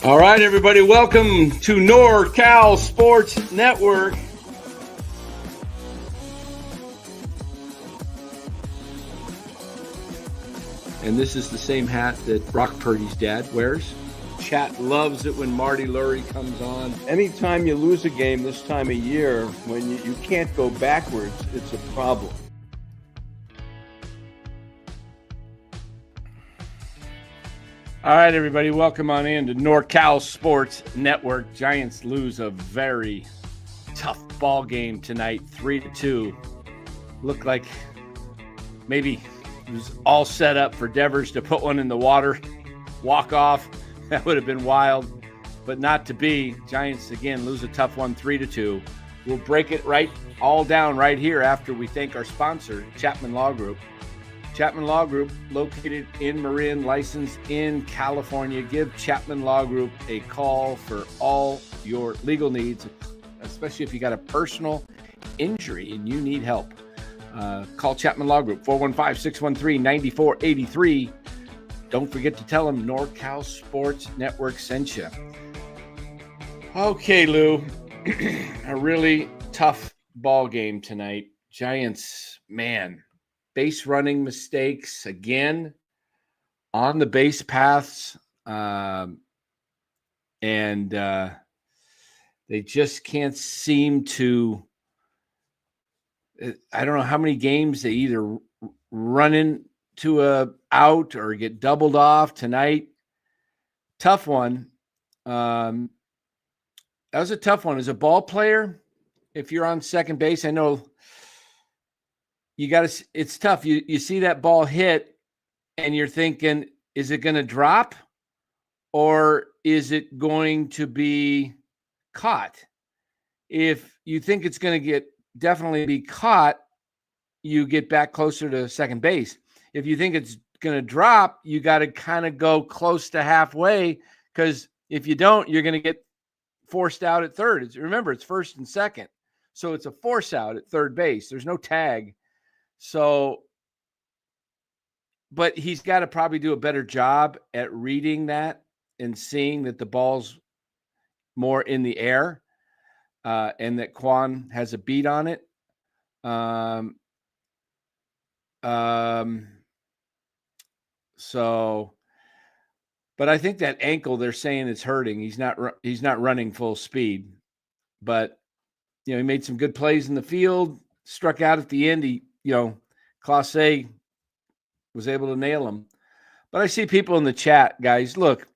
All right, everybody, welcome to NorCal Sports Network. And this is the same hat that Brock Purdy's dad wears. Chat loves it when Marty Lurie comes on. Anytime you lose a game this time of year, when you can't go backwards, it's a problem. All right, everybody, welcome on in to NorCal Sports Network. Giants lose a very tough ball game tonight, 3-2. Looked like maybe it was all set up for Devers to put one in the water, walk off. That would have been wild, but not to be. Giants, again, lose a tough one, 3-2. We'll break it all down right here after we thank our sponsor, Chapman Law Group. Chapman Law Group, located in Marin, licensed in California. Give Chapman Law Group a call for all your legal needs, especially if you got a personal injury and you need help. Call Chapman Law Group, 415-613-9483. Don't forget to tell them NorCal Sports Network sent you. Okay, Lou, a really tough ball game tonight. Giants, man. Base running mistakes again on the base paths. And they just can't seem to, I don't know how many games they either run into a out or get doubled off tonight. Tough one. That was a tough one. As a ball player, if you're on second base, I know it's tough. You see that ball hit and you're thinking, is it going to drop or is it going to be caught? If you think it's going to definitely be caught, you get back closer to second base. If you think it's going to drop, you got to kind of go close to halfway, because if you don't, you're going to get forced out at third. Remember, it's first and second. So it's a force out at third base. There's no tag. So, but he's got to probably do a better job at reading that and seeing that the ball's more in the air, and that Quan has a beat on it. So, but I think that ankle, they're saying it's hurting. He's not running full speed, but he made some good plays in the field, struck out at the end. Clase was able to nail him. But I see people in the chat, guys, look,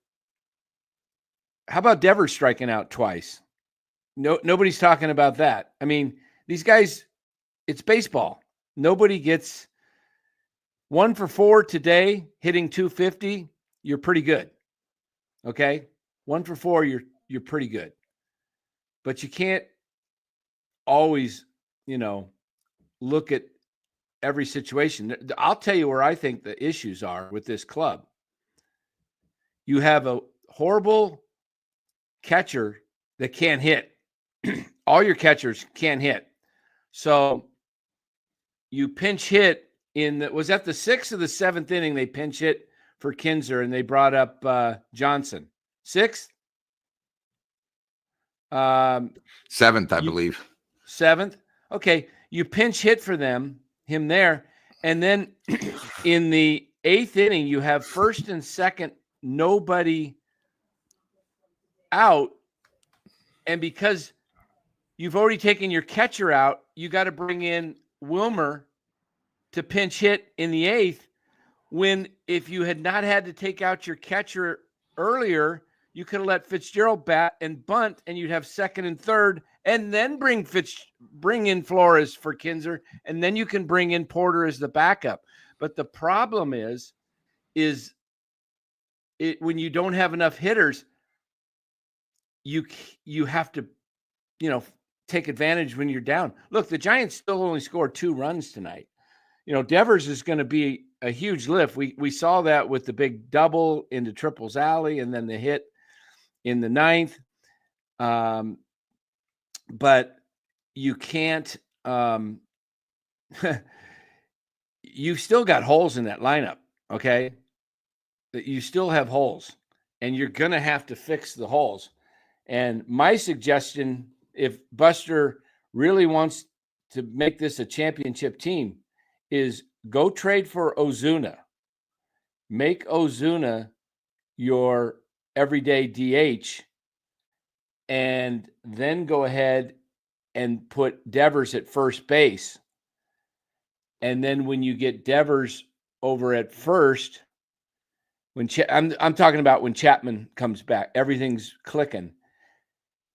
how about Devers striking out twice? Nobody's talking about that. I mean, these guys, it's baseball. Nobody gets 1 for 4 today, hitting 250. You're pretty good. Okay? 1 for 4, you're pretty good. But you can't always, look at every situation. I'll tell you where I think the issues are with this club. You have a horrible catcher that can't hit. All your catchers can't hit. So you pinch hit was that the 6th or the 7th inning they pinch hit for Kinzer and they brought up Johnson? 6th? 7th, I believe. 7th? Okay. You pinch hit for him there. And then in the 8th inning, you have first and second, nobody out. And because you've already taken your catcher out, you got to bring in Wilmer to pinch hit in the 8th, when if you had not had to take out your catcher earlier, you could have let Fitzgerald bat and bunt, and you'd have second and third, and then bring in Flores for Kinzer, and then you can bring in Porter as the backup. But the problem is when you don't have enough hitters, you have to, take advantage when you're down. Look, the Giants still only scored 2 runs tonight. Devers is going to be a huge lift. We saw that with the big double into Triples Alley and then the hit in the 9th. But you can't you've still got holes in that lineup, okay? You still have holes. and you're going to have to fix the holes. And my suggestion, if Buster really wants to make this a championship team, is go trade for Ozuna. Make Ozuna your everyday DH, and then go ahead and put Devers at first base. And then when you get Devers over at first, when I'm talking about when Chapman comes back, everything's clicking.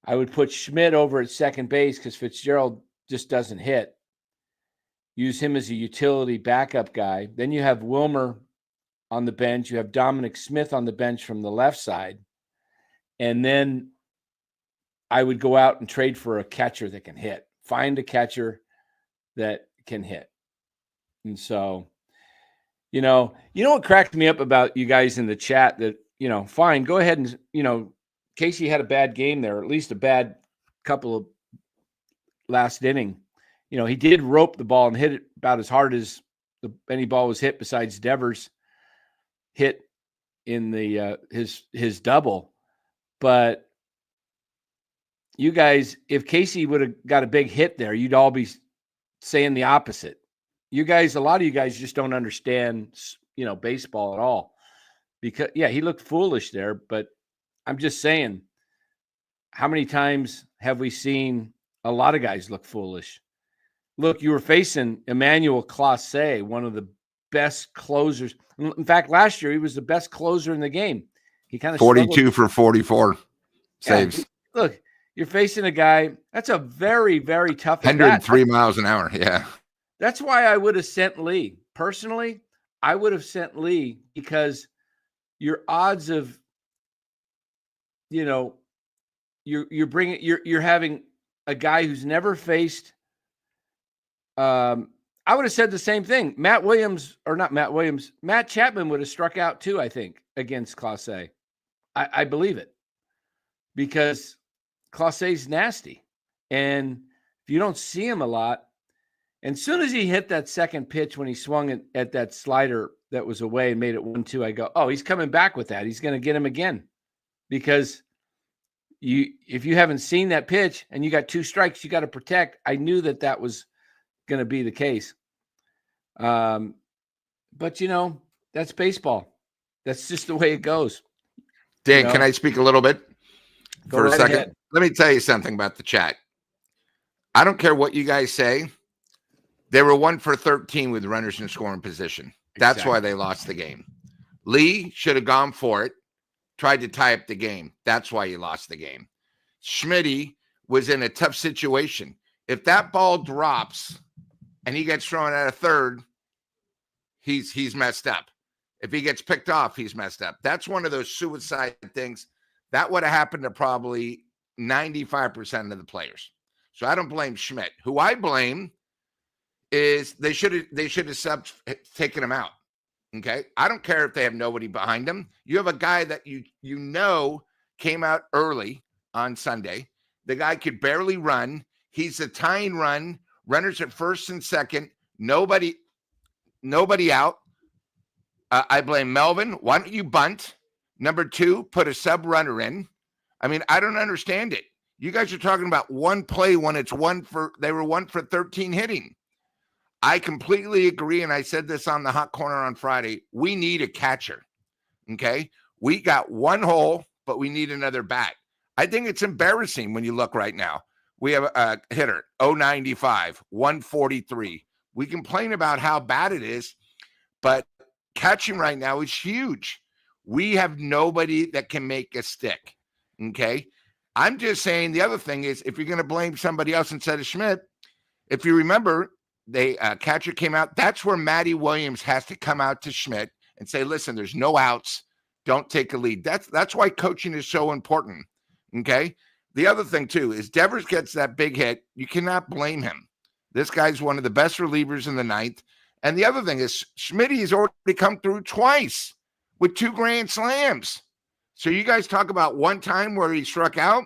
I would put Schmidt over at second base because Fitzgerald just doesn't hit. Use him as a utility backup guy. Then you have Wilmer on the bench. You have Dominic Smith on the bench from the left side. And then I would go out and trade for a catcher that can hit. Find a catcher that can hit. And so, you know what cracked me up about you guys in the chat that, fine, go ahead and, Casey had a bad game there, or at least a bad couple of last inning. He did rope the ball and hit it about as hard as any ball was hit besides Devers hit in the his double. But you guys, if Casey would have got a big hit there, you'd all be saying the opposite. You guys, a lot of you guys just don't understand, baseball at all. Because, yeah, he looked foolish there, but I'm just saying, how many times have we seen a lot of guys look foolish? Look, you were facing Emmanuel Clase, one of the best closers. In fact, last year he was the best closer in the game. He kind of 42 for 44 saves. Look, you're facing a guy that's a very, very tough 103 miles an hour. Yeah. That's why I would have sent Lee. Personally, I would have sent Lee because your odds of, you're having a guy who's never faced. I would have said the same thing. Matt Chapman would have struck out too, I think, against Clase. I believe it, because Clase's nasty. And if you don't see him a lot, and as soon as he hit that second pitch when he swung at that slider that was away and made it 1-2, I go, oh, he's coming back with that. He's going to get him again. Because if you haven't seen that pitch and you got two strikes, you got to protect. I knew that was going to be the case. But, that's baseball. That's just the way it goes. Dan, can I speak a little bit for a second? Ahead. Let me tell you something about the chat. I don't care what you guys say. They were 1 for 13 with runners in scoring position. That's why they lost the game. Lee should have gone for it, tried to tie up the game. That's why he lost the game. Schmidt was in a tough situation. If that ball drops and he gets thrown at a third, he's messed up. If he gets picked off, he's messed up. That's one of those suicide things. That would have happened to probably 95% of the players. So I don't blame Schmidt. Who I blame is they should have taken him out. Okay. I don't care if they have nobody behind him. You have a guy that you came out early on Sunday. The guy could barely run. He's a tying run, runners at first and second, nobody out. I blame Melvin. Why don't you bunt? Number 2, put a sub runner in. I mean, I don't understand it. You guys are talking about one play when they were 1 for 13 hitting. I completely agree, and I said this on the Hot Corner on Friday. We need a catcher, okay? We got one hole, but we need another bat. I think it's embarrassing when you look right now. We have a hitter, 095, 143. We complain about how bad it is, but catching right now is huge. We have nobody that can make a stick, okay? I'm just saying the other thing is if you're going to blame somebody else instead of Schmidt, if you remember, catcher came out. That's where Matty Williams has to come out to Schmidt and say, listen, there's no outs. Don't take a lead. That's why coaching is so important. Okay. The other thing too is Devers gets that big hit. You cannot blame him. This guy's one of the best relievers in the ninth. And the other thing is Schmidt has already come through twice with 2 grand slams. So you guys talk about one time where he struck out.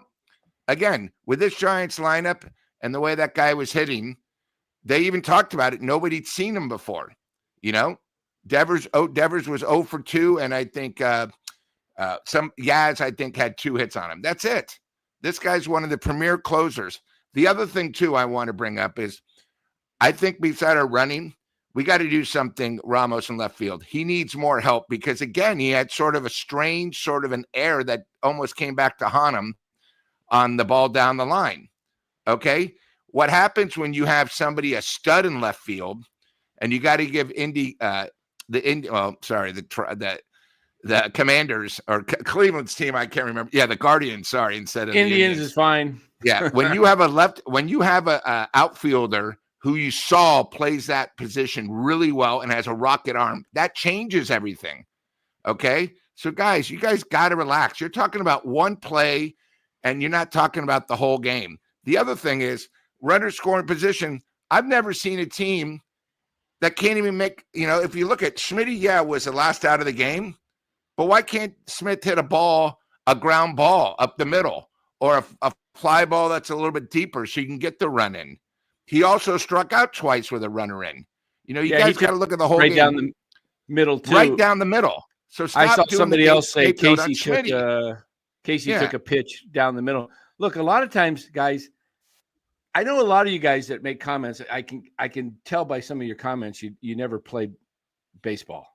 Again, with this Giants lineup and the way that guy was hitting, they even talked about it. Nobody'd seen him before. Devers was 0 for 2, and I think Some Yaz, I think, had 2 hits on him. That's it. This guy's one of the premier closers. The other thing, too, I want to bring up is I think beside our running, we got to do something, Ramos in left field. He needs more help because, again, he had sort of a strange sort of an error that almost came back to haunt him on the ball down the line. Okay? What happens when you have somebody, a stud in left field, and you got to give the Commanders or Cleveland's team, I can't remember. Yeah, the Guardians, sorry, instead of Indians is fine. Yeah, when you have a outfielder who you saw plays that position really well and has a rocket arm, that changes everything. Okay? So guys, you guys got to relax. You're talking about one play and you're not talking about the whole game. The other thing is runner scoring position. I've never seen a team that can't even make, if you look at Schmidt, was the last out of the game, but why can't Smith hit a ground ball up the middle or a fly ball that's a little bit deeper so you can get the run in? He also struck out twice with a runner in. You guys got to look at the whole game. Down the middle, too. Right down the middle. So stop I saw doing somebody else say Casey took took a pitch down the middle. Look, a lot of times, guys, I know a lot of you guys that make comments. I can tell by some of your comments you never played baseball.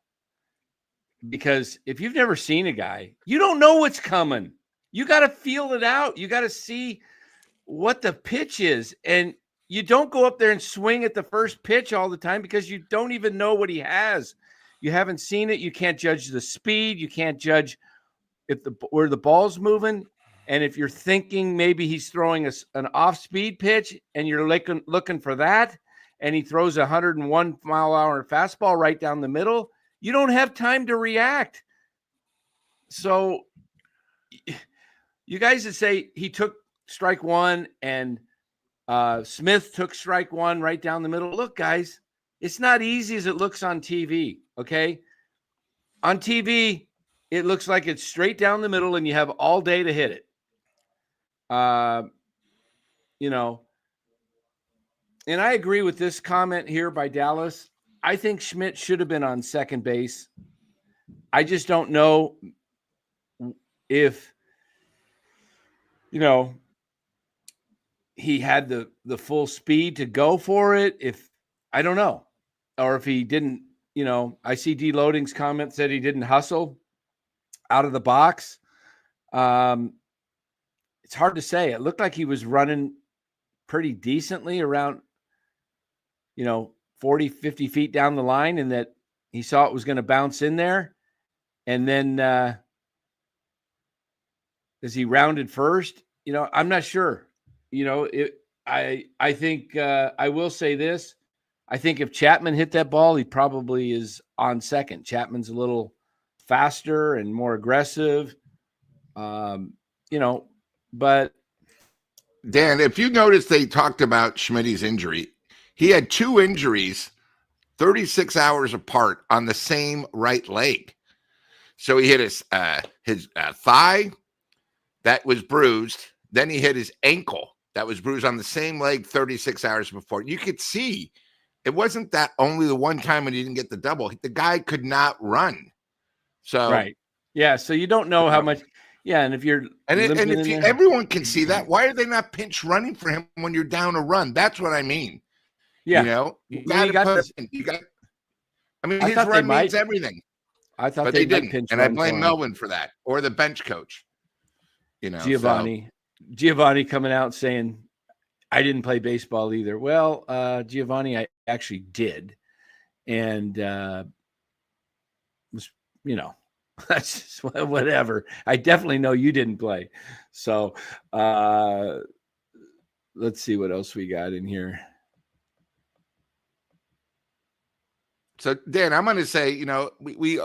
Because if you've never seen a guy, you don't know what's coming. You got to feel it out. You got to see what the pitch is. And you don't go up there and swing at the first pitch all the time because you don't even know what he has. You haven't seen it. You can't judge the speed. You can't judge where the ball's moving. And if you're thinking maybe he's throwing an off-speed pitch and you're looking for that, and he throws a 101-mile-an-hour fastball right down the middle, you don't have time to react. So you guys that say he took strike one and Smith took strike one right down the middle. Look, guys, it's not easy as it looks on TV, okay? On TV, it looks like it's straight down the middle and you have all day to hit it. And I agree with this comment here by Dallas. I think Schmidt should have been on second base. I just don't know if, he had the full speed to go for it. I don't know. Or if he didn't, I see D Loading's comment said he didn't hustle out of the box. It's hard to say. It looked like he was running pretty decently around, 40, 50 feet down the line, and that he saw it was going to bounce in there. And then as he rounded first, I'm not sure. I think I will say this. I think if Chapman hit that ball, he probably is on second. Chapman's a little faster and more aggressive, but Dan, if you notice, they talked about Schmidt's injury. He had 2 injuries 36 hours apart on the same right leg. So he hit his thigh that was bruised. Then he hit his ankle that was bruised on the same leg 36 hours before. You could see it wasn't that only the one time when he didn't get the double. The guy could not run. So right. Yeah. So you don't know how much. Yeah. And if you're everyone can see that, why are they not pinch running for him when you're down a run? That's what I mean. Yeah. His run means everything. I thought but they didn't. And I blame Melvin for that, or the bench coach. Giovanni coming out saying, I didn't play baseball either. Well, Giovanni, I actually did. And was, that's just whatever. I definitely know you didn't play. So let's see what else we got in here. So, Dan, I'm going to say, we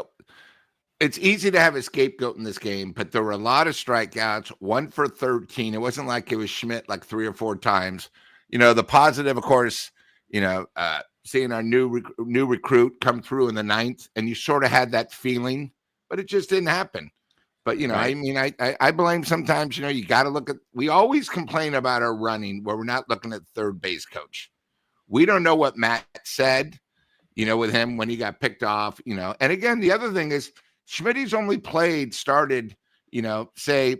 it's easy to have a scapegoat in this game, but there were a lot of strikeouts, 1 for 13. It wasn't like it was Schmidt like 3 or 4 times. The positive, of course, seeing our new recruit come through in the 9th, and you sort of had that feeling, but it just didn't happen. But, right. I blame sometimes, you got to look at, we always complain about our running where we're not looking at third base coach. We don't know what Matt said, with him when he got picked off, And again, the other thing is, Schmidt's only started, say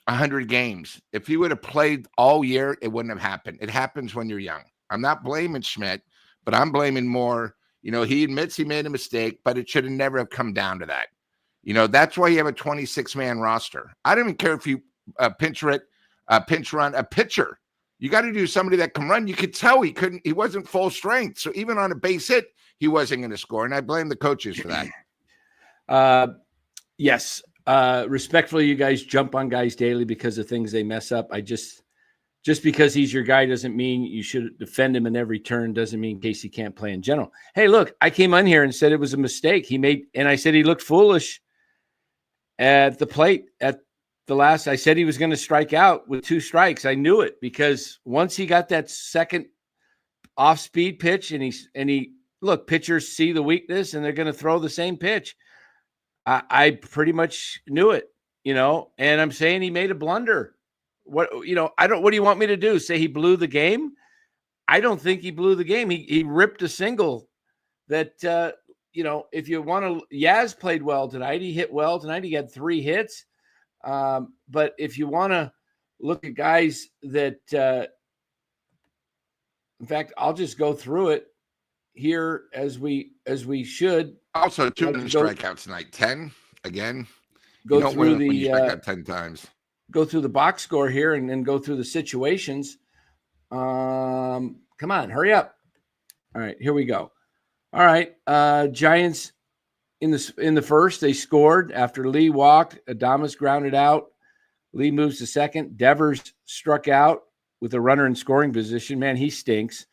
100 games. If he would have played all year, it wouldn't have happened. It happens when you're young. I'm not blaming Schmidt, but I'm blaming more, he admits he made a mistake, but it should have never have come down to that. That's why you have a 26-man roster. I don't even care if you pinch run a pitcher. You got to do somebody that can run. You could tell he wasn't full strength. So even on a base hit, he wasn't going to score. And I blame the coaches for that. Yes. Respectfully, you guys jump on guys daily because of things they mess up. just because he's your guy doesn't mean you should defend him in every turn. Doesn't mean Casey can't play in general. Hey, look, I came on here and said it was a mistake and I said he looked foolish at the plate at the last. I said he was going to strike out with 2 strikes. I knew it because once he got that second off-speed pitch and look, pitchers see the weakness and they're going to throw the same pitch. I pretty much knew it, and I'm saying he made a blunder. What do you want me to do? Say he blew the game? I don't think he blew the game. He ripped a single that, if you want to, Yaz played well tonight. He hit well tonight. He had 3 hits. But if you want to look at guys that, in fact, I'll just go through it here as we should. Also, 2 strikeouts tonight. 10 again. Go through when you strike out 10 times. Go through the box score here and then go through the situations. Come on, hurry up. All right, here we go. All right, Giants in the first, they scored after Lee walked. Adames grounded out. Lee moves to second. Devers struck out with a runner in scoring position. Man, he stinks.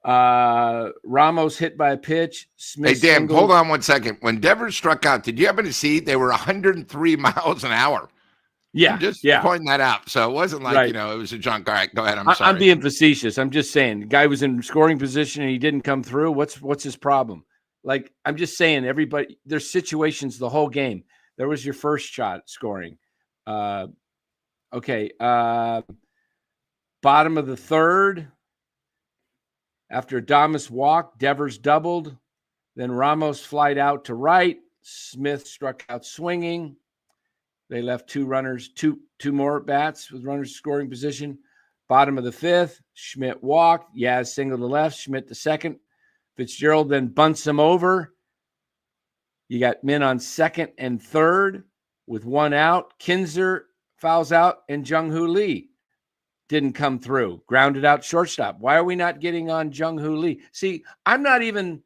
Ramos hit by a pitch. Smith hey, Dan, hold on 1 second. When Devers struck out, did you happen to see they were 103 miles an hour? Yeah. I'm just yeah. pointing that out. So it wasn't like, right. It was a junk. All right, go ahead. I'm sorry. I'm being facetious. I'm just saying the guy was in scoring position and he didn't come through. What's his problem? Like, I'm just saying everybody, there's situations the whole game. There was your first shot scoring. Okay. Bottom of the third. After Adames walked, Devers doubled. Then Ramos flied out to right. Smith struck out swinging. They left 2 runners, two more bats with runners scoring position. Bottom of the 5th, Schmidt walked. Yaz single to left, Schmidt to second. Fitzgerald then bunts him over. You got men on second and third with 1 out. Kinzer fouls out, and Jung-Hoo Lee didn't come through. Grounded out shortstop. Why are we not getting on Jung-Hoo Lee? See, I'm not even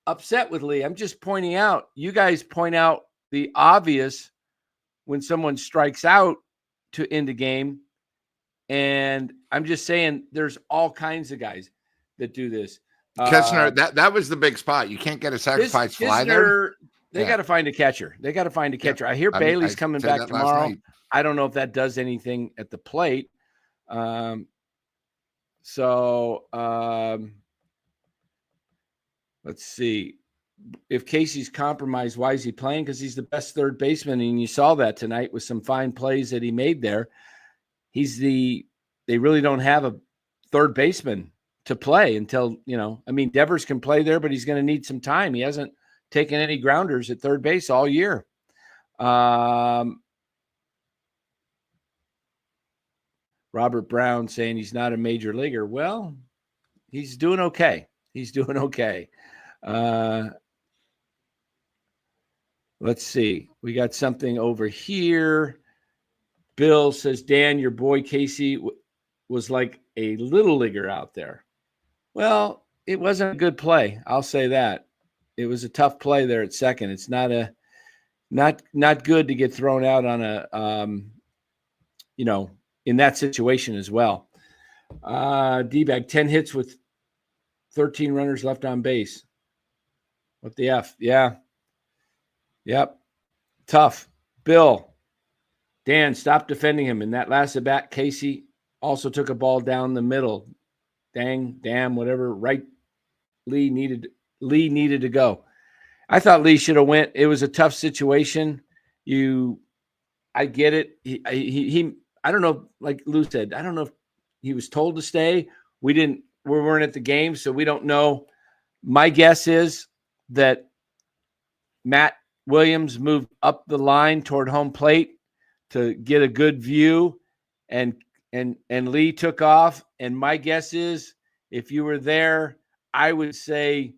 upset with Lee. I'm just pointing out. You guys point out the obvious when someone strikes out to end a game. And I'm just saying there's all kinds of guys that do this. Kessner, that was the big spot. You can't get a sacrifice fly there. They got to find a catcher. I hear Bailey's coming back tomorrow. I don't know if that does anything at the plate. Let's see. If Casey's compromised, why is he playing? Because he's the best third baseman, and you saw that tonight with some fine plays that he made there. They really don't have a third baseman to play until, Devers can play there, but he's going to need some time. He hasn't taken any grounders at third base all year. Robert Brown saying he's not a major leaguer. Well, he's doing okay. Let's see. We got something over here. Bill says, Dan, your boy Casey was like a little leaguer out there. Well, it wasn't a good play. I'll say that. It was a tough play there at second. It's not good to get thrown out on a, in that situation as well. D-bag, 10 hits with 13 runners left on base. What the F? Yeah. Yep. Tough. Bill. Dan, stop defending him. In that last at-bat, Casey also took a ball down the middle. Damn, whatever. Right. Lee needed to go. I thought Lee should have went. It was a tough situation. I get it. He I don't know, like Lou said, I don't know if he was told to stay. We weren't at the game, so we don't know. My guess is that Matt Williams moved up the line toward home plate to get a good view, and Lee took off. And my guess is, if you were there, I would say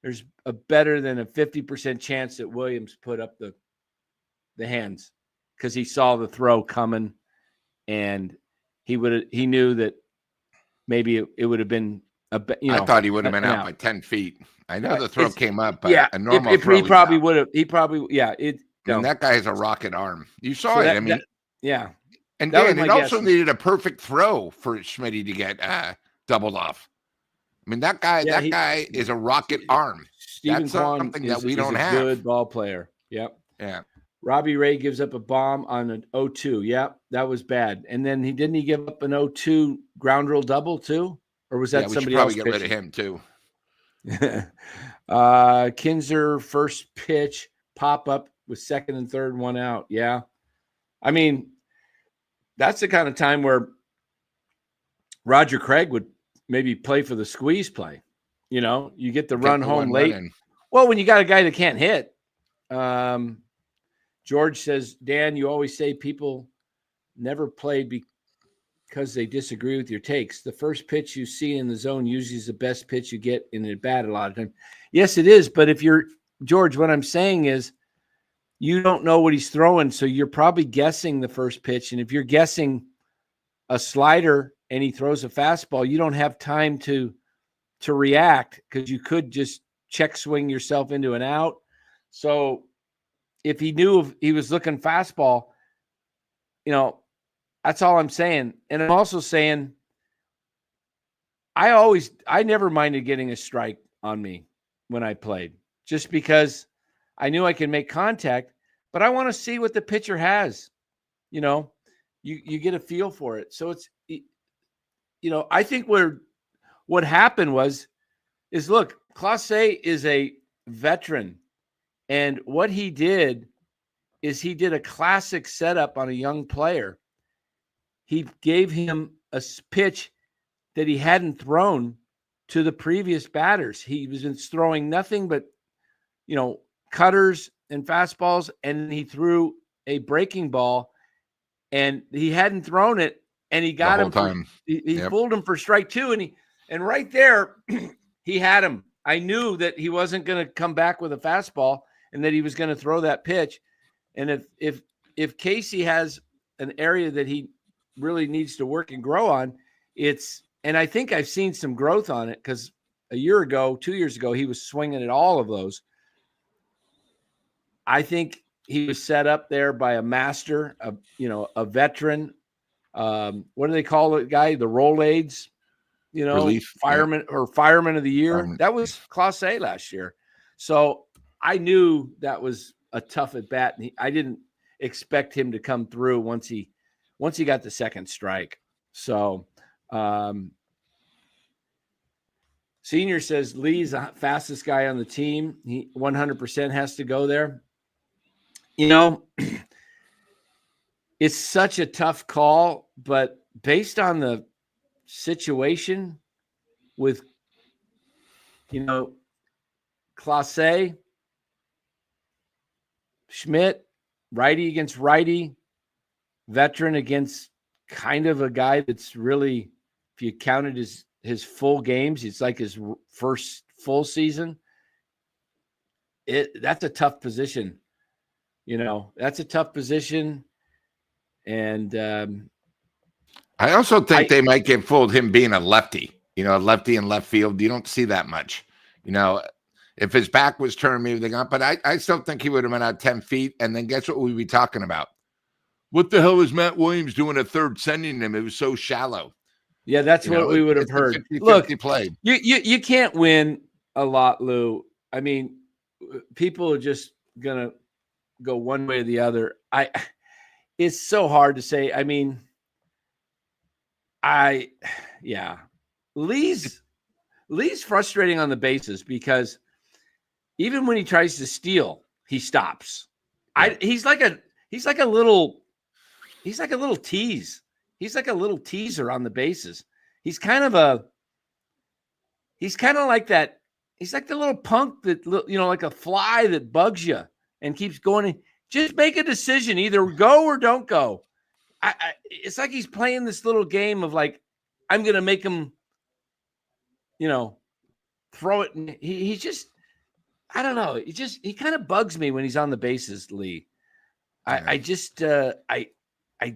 there's a better than a 50% chance that Williams put up the hands, because he saw the throw coming, and he knew that maybe it would have been I thought he would have been out by 10 feet. I know the throw came up, but a normal throw. He probably would have. He probably, yeah. And that guy has a rocket arm. You saw it. I mean, yeah. And Dan, it also needed a perfect throw for Schmitty to get doubled off. I mean, that guy is a rocket arm. That's something that we don't have. Good ball player. Yep. Yeah. Robbie Ray gives up a bomb on an 0-2. Yep, that was bad. And then didn't he give up an 0-2 ground rule double too? Or was that somebody else? We should probably get rid of him too. Kinzer first pitch pop up with second and third, one out. Yeah. I mean, that's the kind of time where Roger Craig would maybe play for the squeeze play. You get the run home late. Well, when you got a guy that can't hit. George says, Dan, you always say people never play because they disagree with your takes. The first pitch you see in the zone usually is the best pitch you get in at bat a lot of time. Yes, it is. But if you're George, what I'm saying is you don't know what he's throwing. So you're probably guessing the first pitch. And if you're guessing a slider and he throws a fastball, you don't have time to react, because you could just check swing yourself into an out. So if he knew he was looking fastball, that's all I'm saying. And I'm also saying I never minded getting a strike on me when I played, just because I knew I could make contact, but I want to see what the pitcher has. You get a feel for it. So it's, I think what happened is look, Clase is a veteran. And what he did is he did a classic setup on a young player. He gave him a pitch that he hadn't thrown to the previous batters. He was throwing nothing but, cutters and fastballs, and he threw a breaking ball, and he hadn't thrown it, and he got him. He fooled him for strike two, and right there, he had him. I knew that he wasn't going to come back with a fastball, and that he was going to throw that pitch. And if Casey has an area that he really needs to work and grow on, and I think I've seen some growth on it, because a year ago, 2 years ago, he was swinging at all of those. I think he was set up there by a master, a veteran. What do they call it, guy? The Rolaids, Relief, fireman or fireman of the year. That was Clase last year. So I knew that was a tough at bat, and I didn't expect him to come through once he got the second strike. So, Senior says Lee's the fastest guy on the team. He 100% has to go there. It's such a tough call, but based on the situation with, Clase, Schmidt, righty against righty, veteran against kind of a guy that's really, if you counted his full games, it's like his first full season. That's a tough position. That's a tough position. And I also think they might get fooled him being a lefty, a lefty in left field. You don't see that much, if his back was turned, maybe they got, but I still think he would have been out 10 feet. And then guess what we'd be talking about? What the hell was Matt Williams doing at third, sending him? It was so shallow. Yeah, that's what we would have heard. 50, Look, played. You can't win a lot, Lou. I mean, people are just gonna go one way or the other. It's so hard to say. I mean, Lee's frustrating on the bases, because even when he tries to steal, he stops. Yeah. He's like a little tease. He's like a little teaser on the bases. He's kind of like that. He's like the little punk that, like a fly that bugs you. and keeps going. Just make a decision. Either go or don't go. It's like he's playing this little game of like, I'm going to make him, throw it. And he's just, I don't know. He kind of bugs me when he's on the bases, Lee. I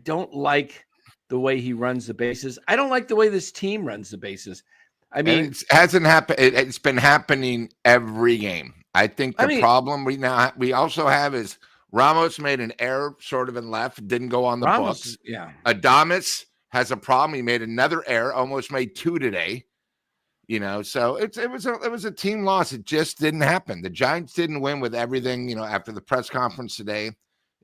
don't like the way he runs the bases. I don't like the way this team runs the bases. I mean, it hasn't happened. It's been happening every game. I think the problem we also have is Ramos made an error sort of in left, didn't go on the books. Yeah. Adames has a problem. He made another error, almost made 2 today. So it was a team loss. It just didn't happen. The Giants didn't win with everything, after the press conference today.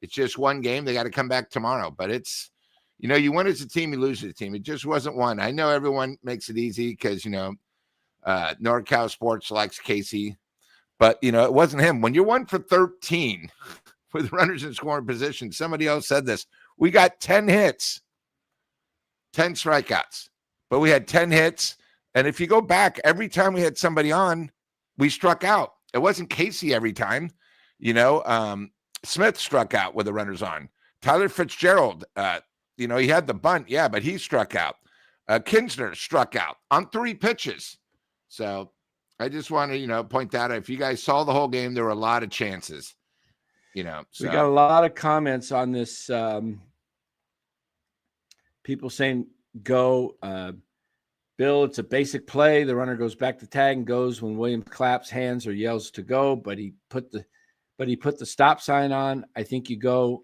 It's just one game. They got to come back tomorrow. But it's, you win as a team, you lose as a team. It just wasn't one. I know everyone makes it easy because, NorCal Sports likes Casey. But, it wasn't him. When you're 1 for 13 with runners in scoring position, somebody else said this. We got 10 hits, 10 strikeouts, but we had 10 hits. And if you go back, every time we had somebody on, we struck out. It wasn't Casey every time. Smith struck out with the runners on. Tyler Fitzgerald, he had the bunt, but he struck out. Kinsner struck out on 3 pitches. So I just want to, point that out. If you guys saw the whole game, there were a lot of chances. So. We got a lot of comments on this. People saying go. Bill, it's a basic play. The runner goes back to tag and goes when Williams claps hands or yells to go, but he put the stop sign on. I think you go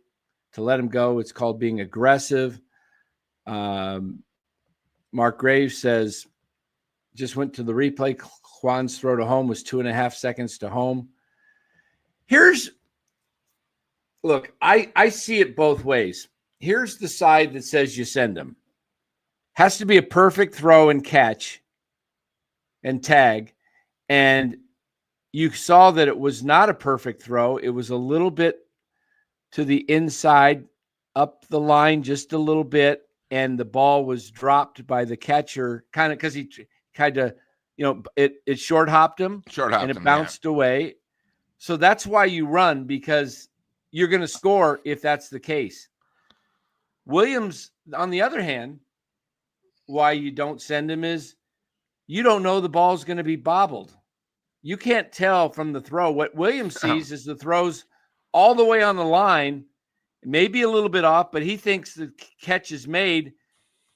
to let him go. It's called being aggressive. Mark Graves says, just went to the replay. Juan's throw to home was 2.5 seconds to home. Look, I see it both ways. Here's the side that says you send him. Has to be a perfect throw and catch and tag. And you saw that it was not a perfect throw. It was a little bit to the inside, up the line just a little bit. And the ball was dropped by the catcher kind of because he kind of, it short hopped him and it bounced away. So that's why you run, because you're going to score if that's the case. Williams, on the other hand, why you don't send him is you don't know the ball's going to be bobbled. You can't tell from the throw. What Williams sees is the throws all the way on the line, maybe a little bit off, but he thinks the catch is made.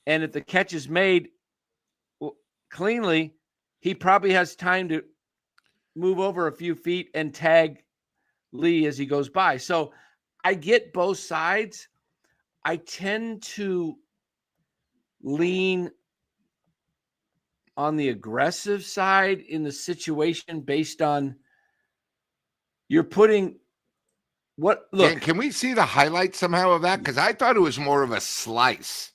And if the catch is made cleanly, he probably has time to move over a few feet and tag Lee as he goes by. So I get both sides. I tend to lean on the aggressive side in the situation based on you're putting what look. Can we see the highlight somehow of that? Because I thought it was more of a slice,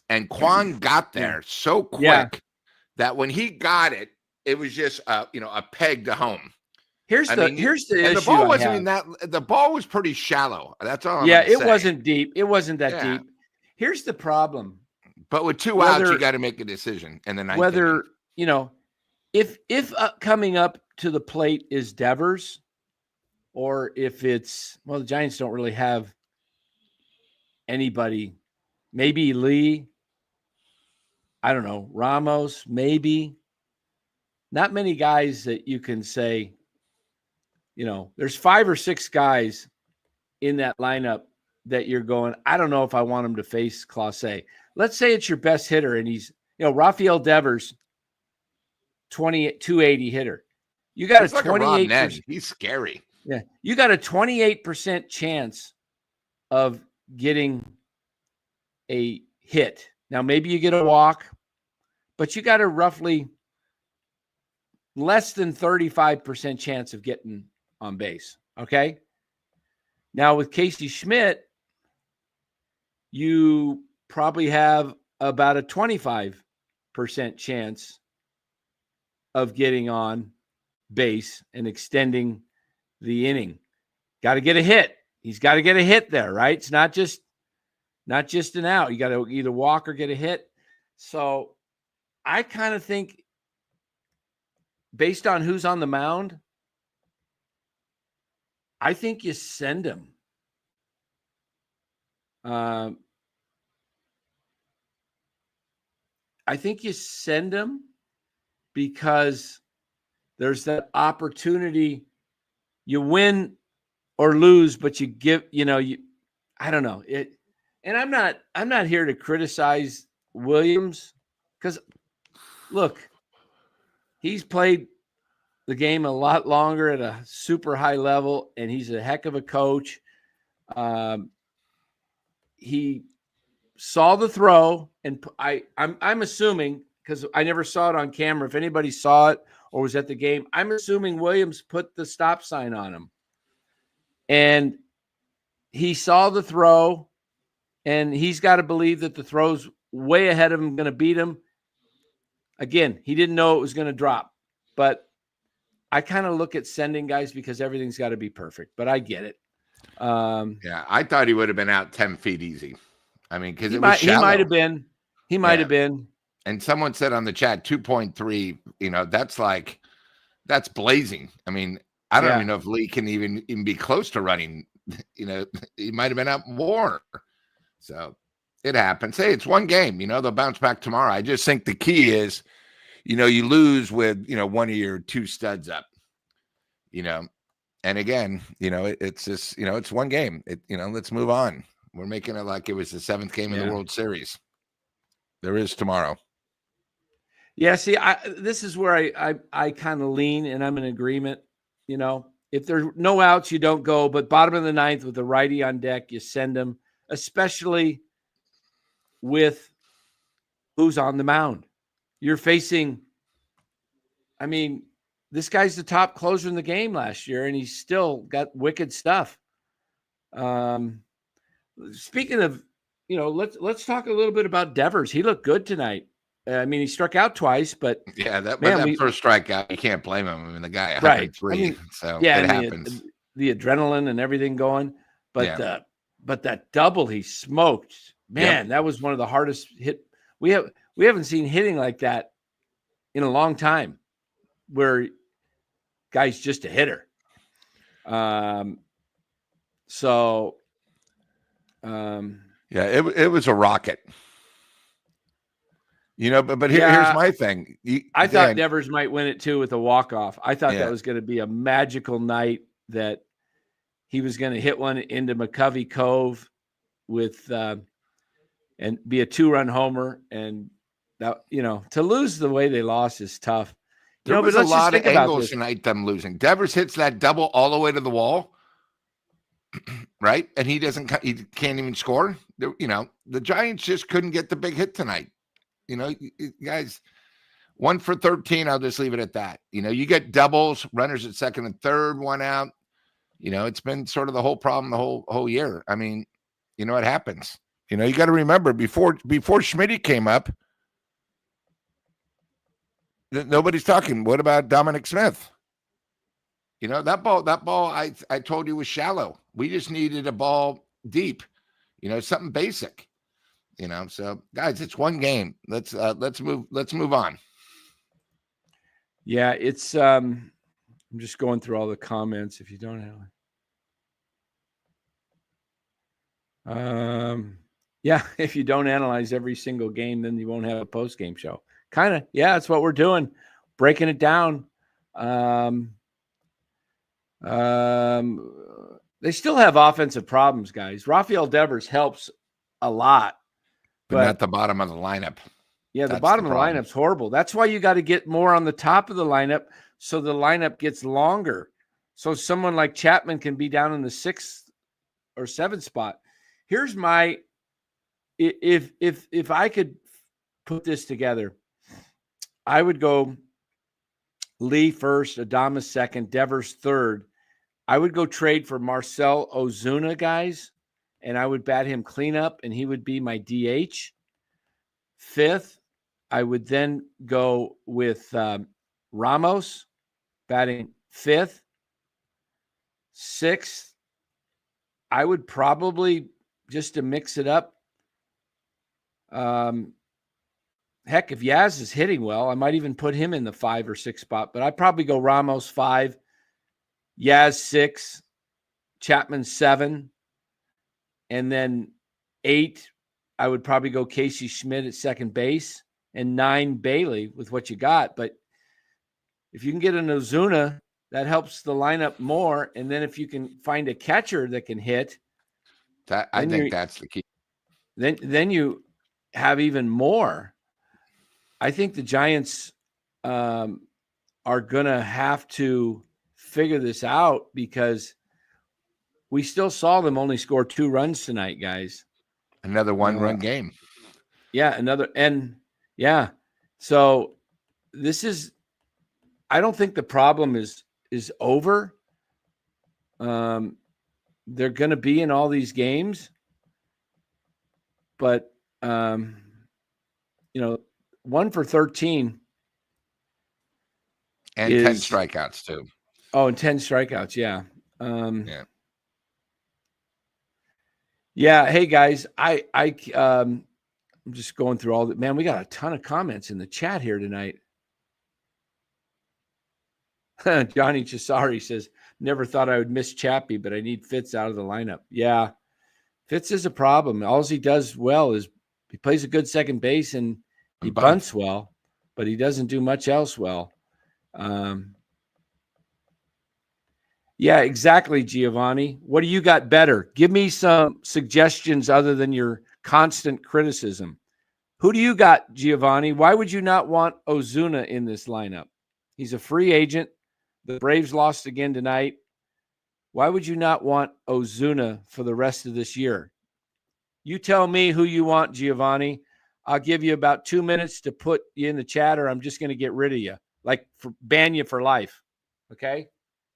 and Quan got there so quick that when he got it, it was just a peg to home. Here's the issue. The ball wasn't in that. The ball was pretty shallow. That's all. It wasn't deep. It wasn't that deep. Here's the problem. But with 2 outs, you got to make a decision. And then whether if coming up to the plate is Devers, or if it's the Giants don't really have anybody. Maybe Lee. I don't know, Ramos. Maybe not many guys that you can say. There's 5 or 6 guys in that lineup that you're going, I don't know if I want him to face Clase. Let's say it's your best hitter and he's, Rafael Devers, 280 hitter. You got he's a 28%. He's scary. Yeah. You got a 28% chance of getting a hit. Now, maybe you get a walk, but you got a roughly less than 35% chance of getting on base. Okay. Now with Casey Schmidt, you probably have about a 25% chance of getting on base and extending the inning. Got to get a hit. He's got to get a hit there, right? It's not just an out. You got to either walk or get a hit. So I kind of think based on who's on the mound, I think you send him. I think you send him because there's that opportunity. You win or lose, but you give, I don't know it. And I'm not here to criticize Williams because look, he's played the game a lot longer at a super high level, and he's a heck of a coach. He saw the throw, and I'm assuming, because I never saw it on camera, if anybody saw it or was at the game, I'm assuming Williams put the stop sign on him. And he saw the throw, and he's got to believe that the throw's way ahead of him, going to beat him. Again, he didn't know it was going to drop. But I kind of look at sending guys because everything's got to be perfect. But I get it. Yeah, I thought he would have been out 10 feet easy. I mean, because he might have been. He might have been. And someone said on the chat 2.3, that's blazing. I mean, I don't even know if Lee can even be close to running. He might have been out more. So it happens. Hey, it's one game. They'll bounce back tomorrow. I just think the key is, you lose with, one of your two studs up, and again, it's just, it's one game. Let's move on. We're making it like it was the 7th game of the World Series. There is tomorrow. Yeah, see, this is where I kind of lean, and I'm in agreement. If there's no outs, you don't go. But bottom of the 9th with the righty on deck, you send them, especially with who's on the mound. You're facing, this guy's the top closer in the game last year, and he's still got wicked stuff. Speaking of, let's talk a little bit about Devers. He looked good tonight. He struck out twice, but that first strikeout, you can't blame him. The guy 103, so it happens. The adrenaline and everything going, but that double he smoked, man, that was one of the hardest hit. We haven't seen hitting like that in a long time, where guy's just a hitter. It was a rocket. But here's my thing. I thought Devers might win it too with a walk-off. I thought that was going to be a magical night, that he was going to hit one into McCovey Cove with and be a 2-run homer. And that, to lose the way they lost is tough. There was a lot of angles tonight, them losing. Devers hits that double all the way to the wall, right? And he can't even score. The Giants just couldn't get the big hit tonight. Guys, 1 for 13. I'll just leave it at that. You get doubles, runners at second and third, one out. It's been sort of the whole problem the whole year. It happens. You got to remember before Schmidt came up, nobody's talking. What about Dominic Smith? That ball I told you was shallow. We just needed a ball deep, something basic. So guys, it's one game. Let's move on. Yeah, it's I'm just going through all the comments. If you don't if you don't analyze every single game, then you won't have a post-game show. Kind of, that's what we're doing, breaking it down. They still have offensive problems, guys. Rafael Devers helps a lot. But not the bottom of the lineup. Yeah, the bottom of the lineup's horrible. That's why you got to get more on the top of the lineup, so the lineup gets longer. So someone like Chapman can be down in the 6th or 7th spot. Here's my if I could put this together, I would go Lee first, Adames second, Devers third. I would go trade for Marcell Ozuna, guys. And I would bat him cleanup, and he would be my DH. 5th, I would then go with Ramos, batting 5th. 6th, I would probably, just to mix it up, heck, if Yaz is hitting well, I might even put him in the 5 or 6 spot. But I'd probably go Ramos 5, Yaz 6, Chapman 7, and then 8, I would probably go Casey Schmidt at second base, and 9 Bailey with what you got. But if you can get an Ozuna, that helps the lineup more. And then if you can find a catcher that can hit, I think that's the key. Then you have even more. I think the Giants are going to have to figure this out, because we still saw them only score 2 runs tonight, guys. Another 1-run game. Yeah, So this is, I don't think the problem is over. They're going to be in all these games, but 1 for 13 and 10 strikeouts too. Oh, and 10 strikeouts. Yeah. Yeah. Yeah. Hey guys, I'm just going through all that. Man, we got a ton of comments in the chat here tonight. Johnny Chisari says, never thought I would miss Chappie, but I need Fitz out of the lineup. Yeah. Fitz is a problem. All he does well is he plays a good second base and he bunts well, but he doesn't do much else well. Yeah, exactly, Giovanni. What do you got better? Give me some suggestions other than your constant criticism. Who do you got, Giovanni? Why would you not want Ozuna in this lineup? He's a free agent. The Braves lost again tonight. Why would you not want Ozuna for the rest of this year? You tell me who you want, Giovanni. I'll give you about 2 minutes to put you in the chat, or I'm just going to get rid of you, ban you for life. Okay?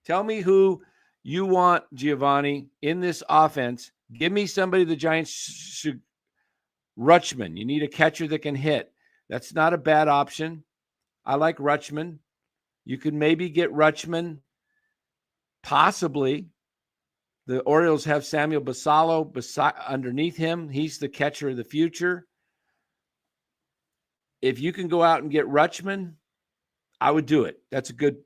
Tell me who you want, Giovanni, in this offense. Give me somebody the Giants should. Rutschman. You need a catcher that can hit. That's not a bad option. I like Rutschman. You could maybe get Rutschman. Possibly. The Orioles have Samuel Basallo underneath him. He's the catcher of the future. If you can go out and get Rutschman, I would do it. That's a good,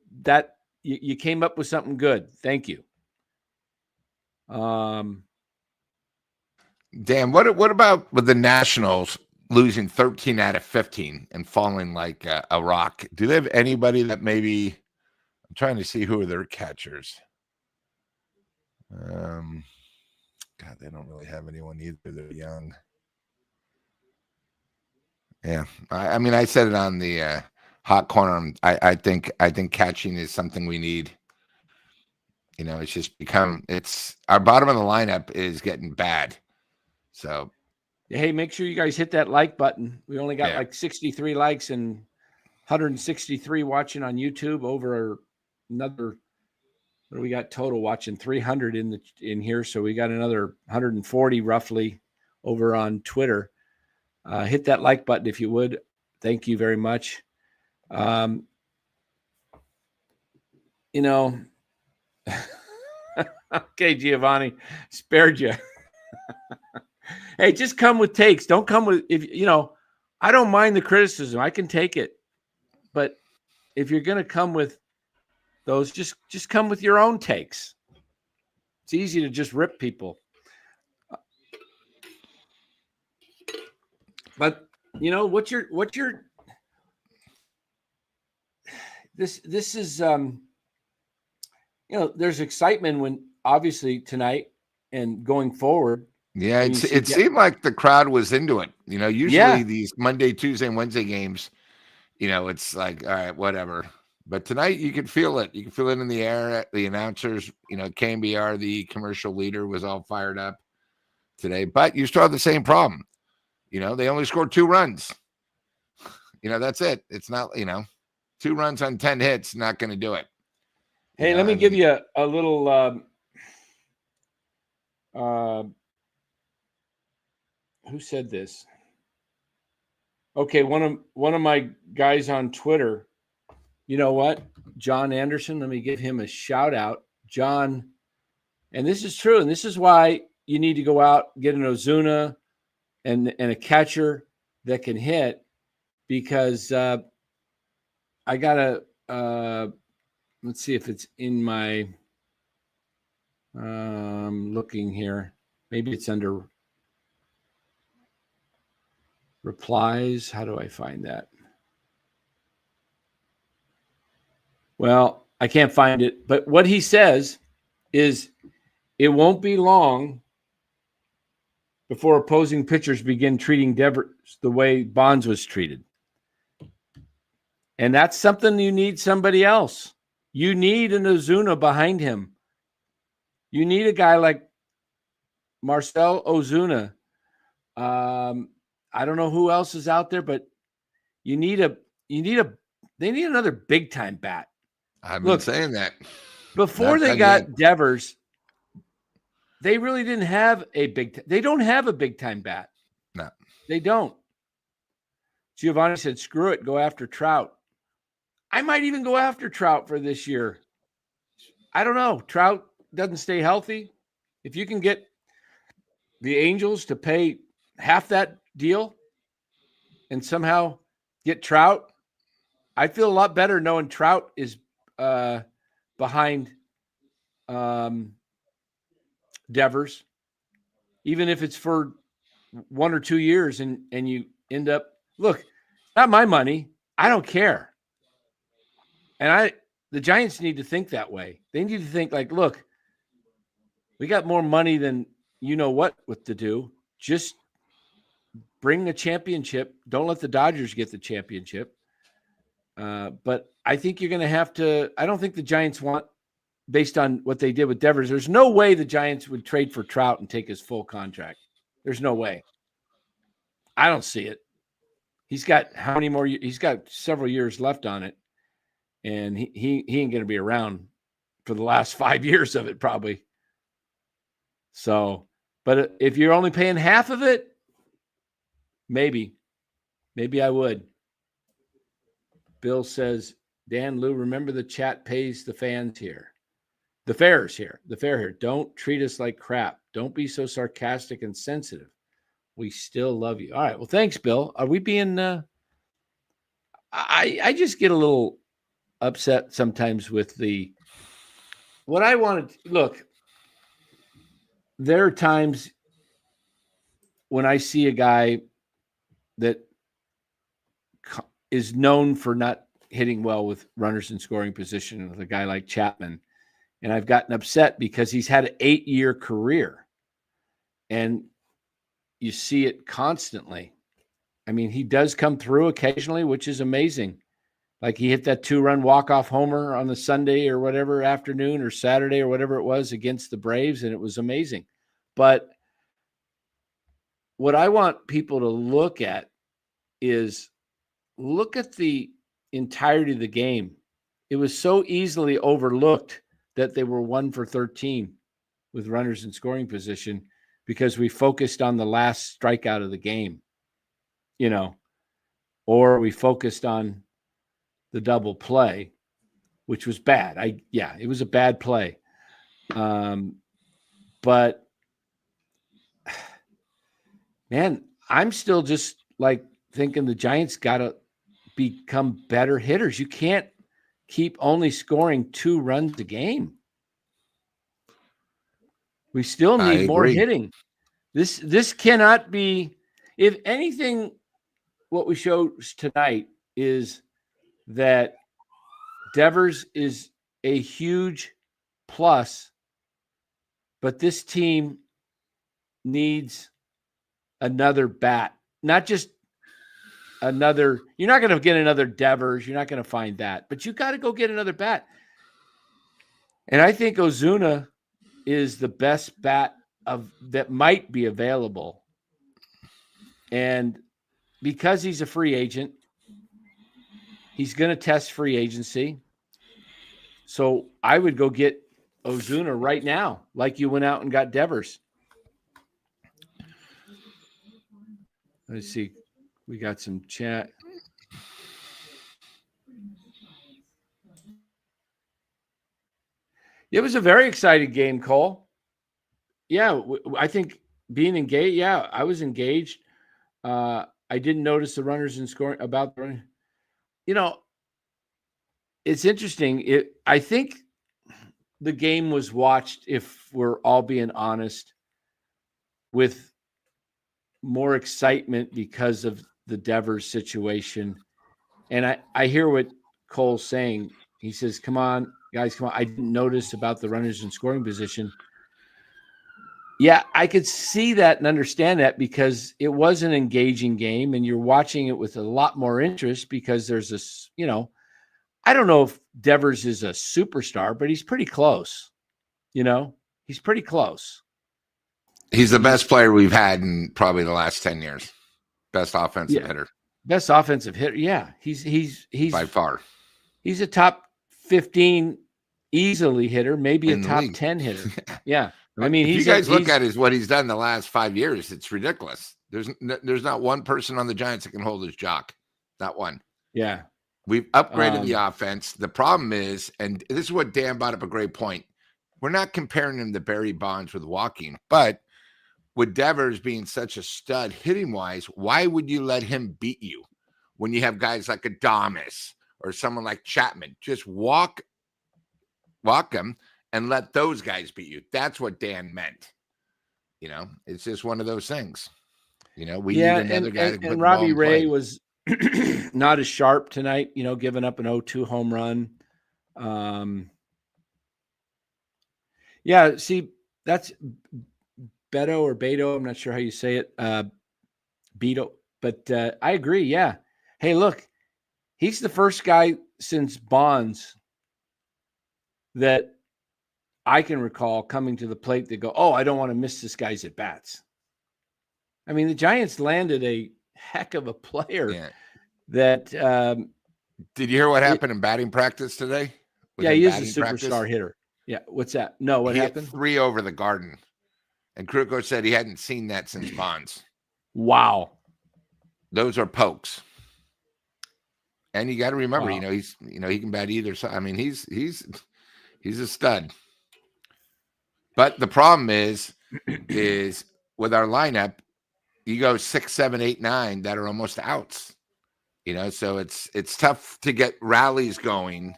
you came up with something good. Thank you. Dan, what about with the Nationals losing 13 out of 15 and falling like a rock? Do they have anybody that maybe, I'm trying to see who are their catchers. God, they don't really have anyone either. They're young. Yeah, I mean, I said it on the hot corner. I think catching is something we need. It's just it's our bottom of the lineup is getting bad. So, hey, make sure you guys hit that like button. We only got 63 likes and 163 watching on YouTube. Over another, what do we got total watching? 300 in here. So we got another 140 roughly over on Twitter. Hit that like button if you would. Thank you very much. Okay, Giovanni, spared you. Hey, just come with takes. Don't come with, I don't mind the criticism. I can take it. But if you're going to come with those, just come with your own takes. It's easy to just rip people. But, what's your this is, there's excitement when obviously tonight and going forward. Yeah, it seemed like the crowd was into it. Usually these Monday, Tuesday, and Wednesday games, it's like, all right, whatever. But tonight you could feel it. You can feel it in the air. The announcers, KMBR, the commercial leader, was all fired up today. But you still have the same problem. They only scored 2 runs. That's it. It's not, 2 runs on 10 hits, not going to do it. Hey, let me give you a little who said this? Okay, one of my guys on Twitter, you know what? John Anderson, let me give him a shout out. John, and this is true, and this is why you need to go out, get an Ozuna and a catcher that can hit, because I got to let's see if it's in my Looking here. Maybe it's under replies. How do I find that? Well, I can't find it. But what he says is it won't be long before opposing pitchers begin treating Devers the way Bonds was treated. And that's something you need somebody else. You need an Ozuna behind him. You need a guy like Marcell Ozuna. I don't know who else is out there, but they need another big time bat. I've been saying that. Before they got Devers, they really didn't have they don't have a big time bat. No. They don't. Giovanni said, screw it, go after Trout. I might even go after Trout for this year. I don't know. Trout doesn't stay healthy. If you can get the Angels to pay half that deal and somehow get Trout, I feel a lot better knowing Trout is behind Devers, even if it's for 1 or 2 years and you end up, look, not my money. I don't care. And the Giants need to think that way. They need to think like, look, we got more money than you know what to do. Just bring the championship. Don't let the Dodgers get the championship. But I think you're going to have to – I don't think the Giants want, based on what they did with Devers, there's no way the Giants would trade for Trout and take his full contract. There's no way. I don't see it. He's got how many more – he's got several years left on it. And he ain't going to be around for the last 5 years of it, probably. So, but if you're only paying half of it, maybe I would. Bill says, Dan, Lou, remember the chat pays the fans here. The fair here. Don't treat us like crap. Don't be so sarcastic and sensitive. We still love you. All right. Well, thanks, Bill. Are we being, I just get a little upset sometimes with what I wanted. Look, there are times when I see a guy that is known for not hitting well with runners in scoring position, with a guy like Chapman, and I've gotten upset because he's had an 8-year career, and you see it constantly. I mean, he does come through occasionally, which is amazing. Like he hit that 2-run walk-off homer on the Sunday or whatever afternoon or Saturday or whatever it was against the Braves, and it was amazing. But what I want people to look at is look at the entirety of the game. It was so easily overlooked that they were 1 for 13 with runners in scoring position because we focused on the last strikeout of the game, or we focused on the double play, which was bad. It was a bad play. But man, I'm still just like thinking the Giants got to become better hitters. You can't keep only scoring 2 runs a game. We still need more hitting. This cannot be, if anything, what we showed tonight is that Devers is a huge plus, but this team needs another bat, not just another. You're not going to get another Devers. You're not going to find that, but you got to go get another bat. And I think Ozuna is the best bat that might be available. And because he's a free agent, he's going to test free agency. So I would go get Ozuna right now, like you went out and got Devers. Let's see. We got some chat. It was a very exciting game, Cole. Yeah, I think being engaged. Yeah, I was engaged. I didn't notice the runners in scoring about the running. It's interesting. I think the game was watched, if we're all being honest, with more excitement because of the Devers situation. And I hear what Cole's saying. He says, come on, guys, come on. I didn't notice about the runners in scoring position. Yeah, I could see that and understand that because it was an engaging game and you're watching it with a lot more interest because there's this, I don't know if Devers is a superstar, but he's pretty close. He's pretty close. He's the best player we've had in probably the last 10 years. Best offensive hitter. Best offensive hitter. Yeah. He's by far. He's a top 15 easily hitter, maybe In a the top league. 10 hitter. Yeah. I mean, if you guys look at what he's done the last 5 years, it's ridiculous. There's not one person on the Giants that can hold his jock. Not one. Yeah. We've upgraded the offense. The problem is, and this is what Dan brought up a great point. We're not comparing him to Barry Bonds with walking, but with Devers being such a stud hitting wise, why would you let him beat you when you have guys like Adames or someone like Chapman? Just walk him and let those guys beat you. That's what Dan meant. It's just one of those things. We need another guy. And Robbie Ray was not as sharp tonight, giving up an 0-2 home run. Yeah, see, that's Beto or Beto. I'm not sure how you say it. Beto. But I agree, yeah. Hey, look, he's the first guy since Bonds that I can recall coming to the plate that go, oh, I don't want to miss this guy's at-bats. I mean, the Giants landed a heck of a player that did you hear what happened in batting practice today? He is a superstar hitter. Yeah, what's that? No, what happened? Hit 3 over the Garden. And Kruko said he hadn't seen that since Bonds. Wow. Those are pokes. And you got to remember, he's he can bat either side. I mean, he's a stud. But the problem is with our lineup, you go 6, 7, 8, 9 that are almost outs. So it's tough to get rallies going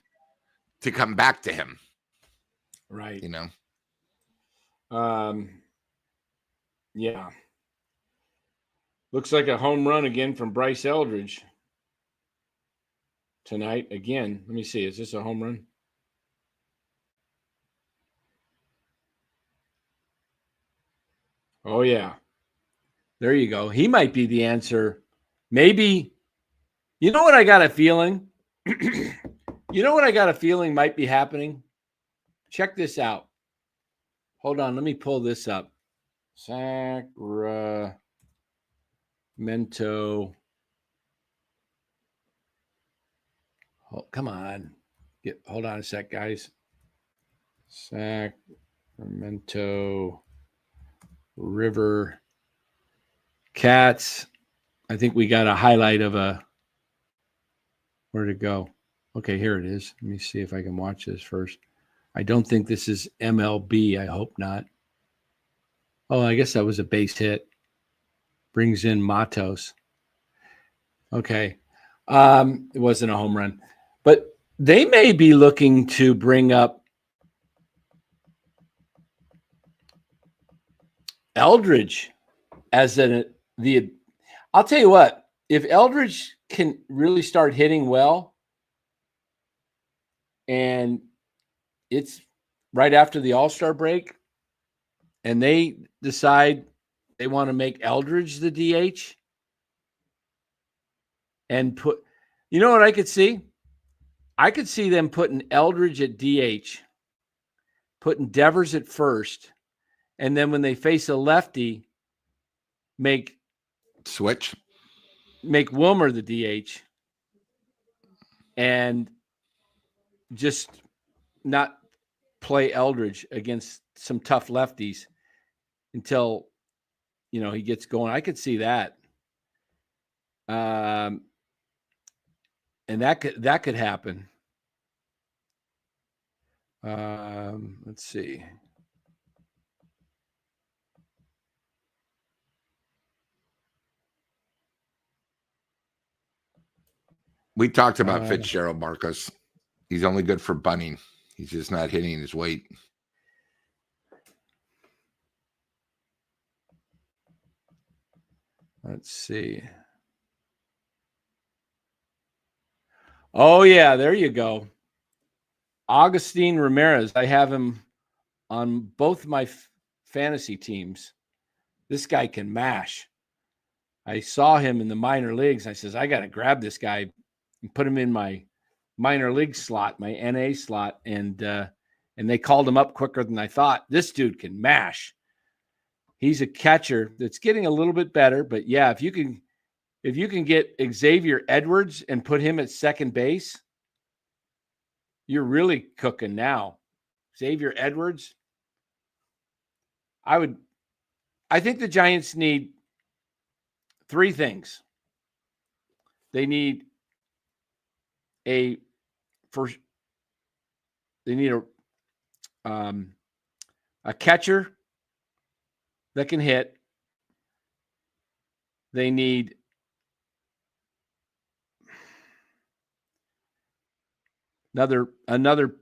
to come back to him. Right. Yeah. Looks like a home run again from Bryce Eldridge tonight. Again, let me see. Is this a home run? Oh, yeah. There you go. He might be the answer. Maybe. You know what I got a feeling? Might be happening? Check this out. Hold on. Let me pull this up. Sacramento. Oh, come on. Hold on a sec, guys. Sacramento River Cats. I think we got a highlight of where'd it go? Okay, here it is. Let me see if I can watch this first. I don't think this is MLB. I hope not. Oh, I guess that was a base hit. Brings in Matos. Okay. It wasn't a home run. But they may be looking to bring up Eldridge as I'll tell you what, if Eldridge can really start hitting well, and it's right after the All-Star break, and they decide they want to make Eldridge the DH and you know what I could see? I could see them putting Eldridge at DH, putting Devers at first, and then when they face a lefty, make Wilmer the DH and just not play Eldridge against some tough lefties until he gets going. I could see that. And that could happen. Let's see. We talked about Fitzgerald, Marcos. He's only good for bunting. He's just not hitting his weight. Let's see. Oh, yeah, there you go. Agustin Ramirez. I have him on both my fantasy teams. This guy can mash. I saw him in the minor leagues. I says, I got to grab this guy and put him in my minor league slot, my NA slot. And they called him up quicker than I thought. This dude can mash. He's a catcher that's getting a little bit better, but yeah, if you can get Xavier Edwards and put him at second base, you're really cooking now. Xavier Edwards. I think the Giants need three things. They need a catcher that can hit. They need another.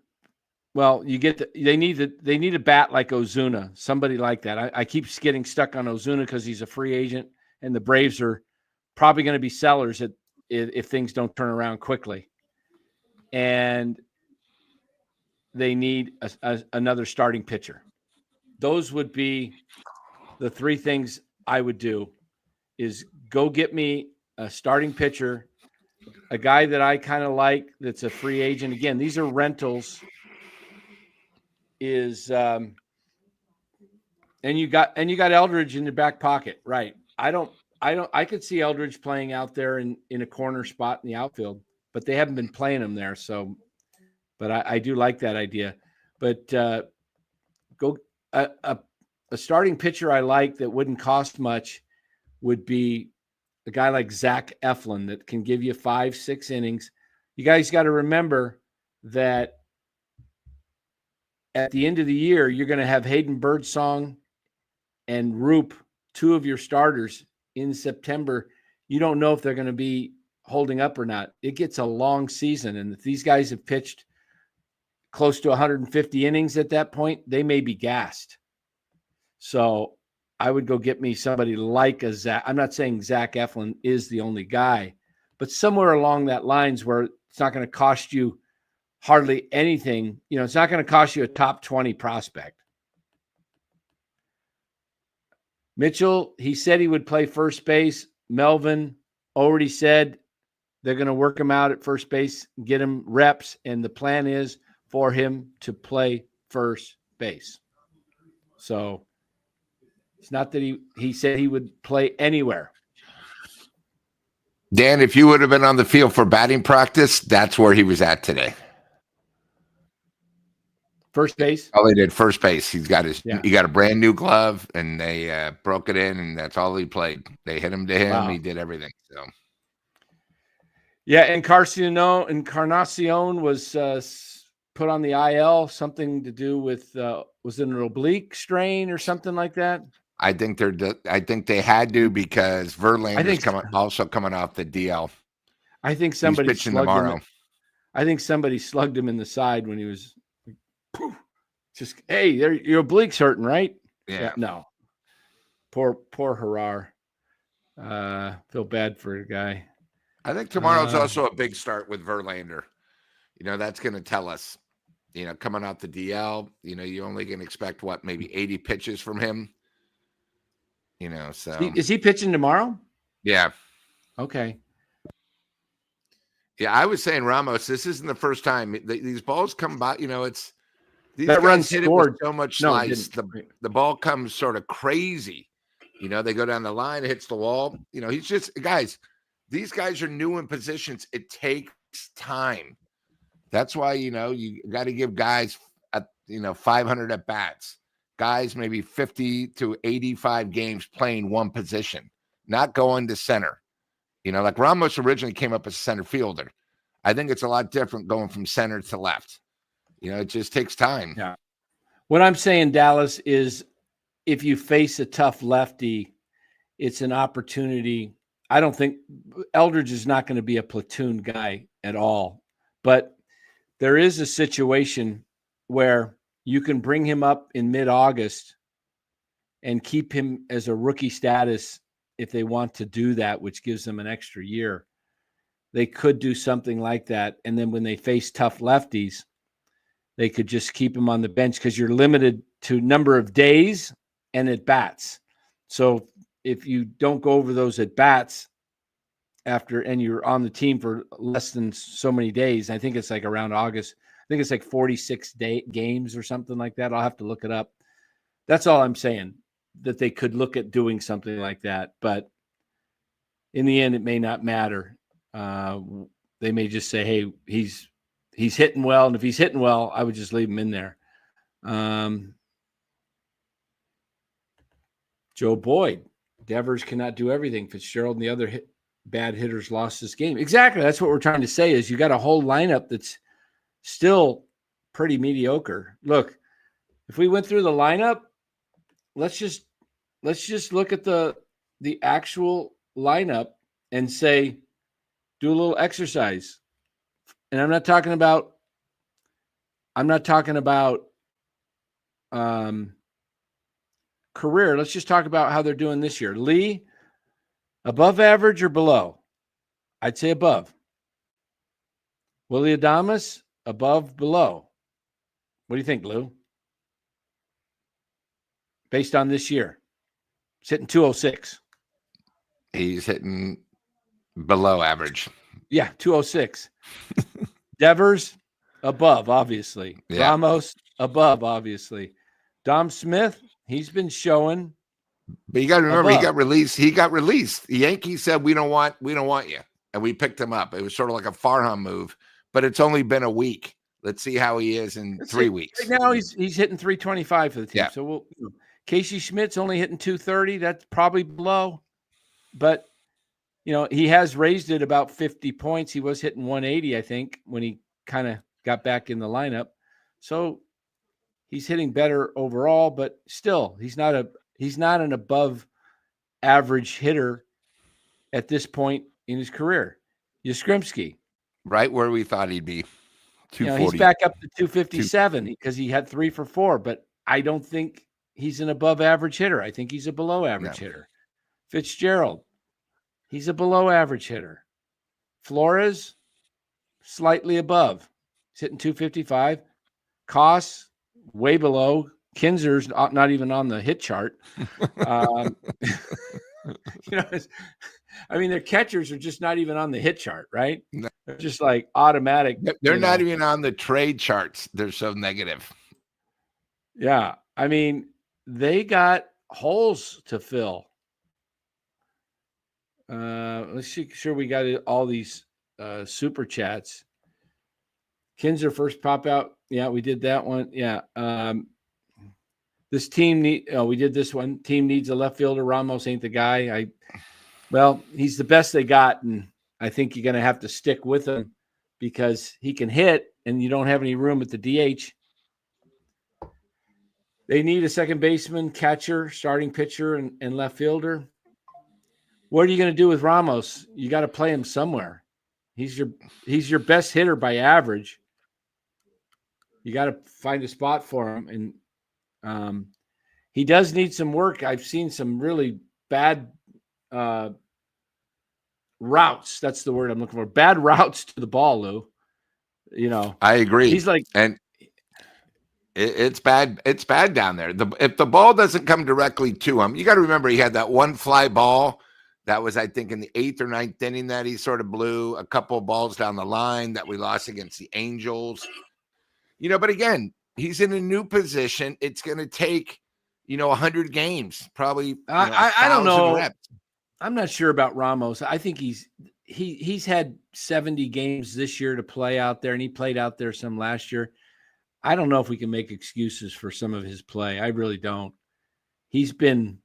Well, they need a bat like Ozuna, somebody like that. I keep getting stuck on Ozuna because he's a free agent, and the Braves are probably going to be sellers if things don't turn around quickly. And they need another starting pitcher. Those would be the three things I would do: is go get me a starting pitcher, a guy that I kind of like that's a free agent. Again, these are rentals. And you got Eldridge in your back pocket, right? I could see Eldridge playing out there in a corner spot in the outfield, but they haven't been playing him there. So, but I do like that idea. But go a starting pitcher I like that wouldn't cost much would be a guy like Zach Eflin that can give you 5-6 innings. You guys got to remember that at the end of the year, you're going to have Hayden Birdsong and Roop, two of your starters in September. You don't know if they're going to be holding up or not. It gets a long season. And if these guys have pitched close to 150 innings at that point, they may be gassed. So I would go get me somebody like a Zach. I'm not saying Zach Eflin is the only guy, but somewhere along that lines where it's not going to cost you hardly anything. It's not going to cost you a top 20 prospect. Mitchell, he said he would play first base. Melvin already said they're going to work him out at first base, get him reps, and the plan is for him to play first base. So it's not that he said he would play anywhere. Dan, if you would have been on the field for batting practice, that's where he was at today. First base? Oh, they did first base. He got a brand new glove, and they broke it in, and that's all he played. They hit him to him. Wow. He did everything. So, yeah, Encarnacion was put on the IL. Something to do with was it an oblique strain or something like that? I think they had to because Verlander's coming off the DL. I think somebody pitching tomorrow. I think somebody slugged him in the side when he was. Just hey, your oblique's hurting, right? Yeah. No. Poor Harar. Feel bad for the guy. I think tomorrow's also a big start with Verlander. That's going to tell us. Coming out the DL, you're only going to expect maybe 80 pitches from him. So is he pitching tomorrow? Yeah. Okay. Yeah, I was saying, Ramos, this isn't the first time these balls come by. It's these that guys run hit scored. It with so much slice. The ball comes sort of crazy. They go down the line, it hits the wall. He's just guys. These guys are new in positions. It takes time. That's why you got to give guys 500 at bats. Guys, maybe 50 to 85 games playing one position, not going to center. Like Ramos originally came up as a center fielder. I think it's a lot different going from center to left. It just takes time. Yeah. What I'm saying, Dallas, is if you face a tough lefty, it's an opportunity. I don't think Eldridge is not going to be a platoon guy at all, but there is a situation where you can bring him up in mid-August and keep him as a rookie status if they want to do that, which gives them an extra year. They could do something like that. And then when they face tough lefties, they could just keep him on the bench because you're limited to number of days and at bats. So if you don't go over those at bats after, and you're on the team for less than so many days, I think it's like around August. I think it's like 46 games or something like that. I'll have to look it up. That's all I'm saying, that they could look at doing something like that. But in the end, it may not matter. They may just say, hey, he's hitting well. And if he's hitting well, I would just leave him in there. Joe Boyd, Devers cannot do everything. Fitzgerald and the other bad hitters lost this game. Exactly. That's what we're trying to say is you got a whole lineup that's still pretty mediocre. Look, if we went through the lineup, let's just look at the actual lineup and say, do a little exercise. And I'm not talking about career. Let's just talk about how they're doing this year. Lee, above average or below? I'd say above. Willie Adames, above, below. What do you think, Lou? Based on this year. He's hitting 206. He's hitting below average. Yeah, 206. Devers, above, obviously. Yeah. Ramos, above, obviously. Dom Smith, he's been showing. But you got to remember, above. He got released. The Yankees said, we don't want you. And we picked him up. It was sort of like a Farham move, but it's only been a week. Let's see how he is in 3 weeks. Right now he's hitting 325 for the team. Yeah. So Casey Schmidt's only hitting 230. That's probably below. But he has raised it about 50 points. He was hitting 180, I think, when he kind of got back in the lineup. So he's hitting better overall, but still, he's not an above average hitter at this point in his career. Yastrzemski, right where we thought he'd be. 240. He's back up to 257 because he had 3 for 4, but I don't think he's an above average hitter. I think he's a below average hitter. Fitzgerald, he's a below average hitter. Flores, slightly above. He's hitting 255. Koss, way below. Kinzer's not even on the hit chart. Their catchers are just not even on the hit chart, right? No. They're just like automatic. They're not even on the trade charts. They're so negative. Yeah. They got holes to fill. Let's make sure we got all these super chats. Kinzer first pop out. Yeah, we did that one. Yeah. This team we did this one. Team needs a left fielder. Ramos ain't the guy. He's the best they got, and I think you're going to have to stick with him because he can hit, and you don't have any room at the DH. They need a second baseman, catcher, starting pitcher, and left fielder. What are you going to do with Ramos? You got to play him somewhere. He's your best hitter by average. You got to find a spot for him, and he does need some work. I've seen some really bad routes. That's the word I'm looking for. Bad routes to the ball, Lou. I agree. He's like, and it's bad. It's bad down there. If the ball doesn't come directly to him, you got to remember he had that one fly ball that was, I think, in the 8th or 9th inning that he sort of blew. A couple of balls down the line that we lost against the Angels. But again, he's in a new position. It's going to take 100 games, probably. I don't know. Reps. I'm not sure about Ramos. I think he's had 70 games this year to play out there, and he played out there some last year. I don't know if we can make excuses for some of his play. I really don't. He's been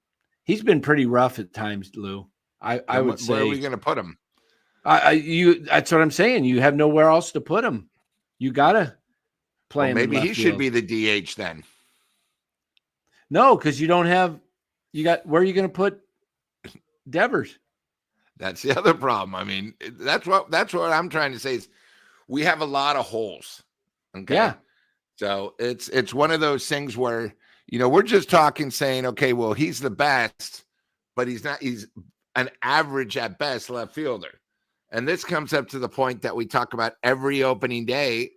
pretty rough at times, Lou. I would say. Where are we going to put him? That's what I'm saying. You have nowhere else to put him. You gotta play him. Maybe he should be the DH then. No, because you don't have. Where are you going to put Devers? That's the other problem. That's what I'm trying to say is we have a lot of holes. Okay. Yeah. So it's one of those things where, we're just talking saying, okay, well, he's the best, but he's not. He's an average at best left fielder. And this comes up to the point that we talk about every opening day.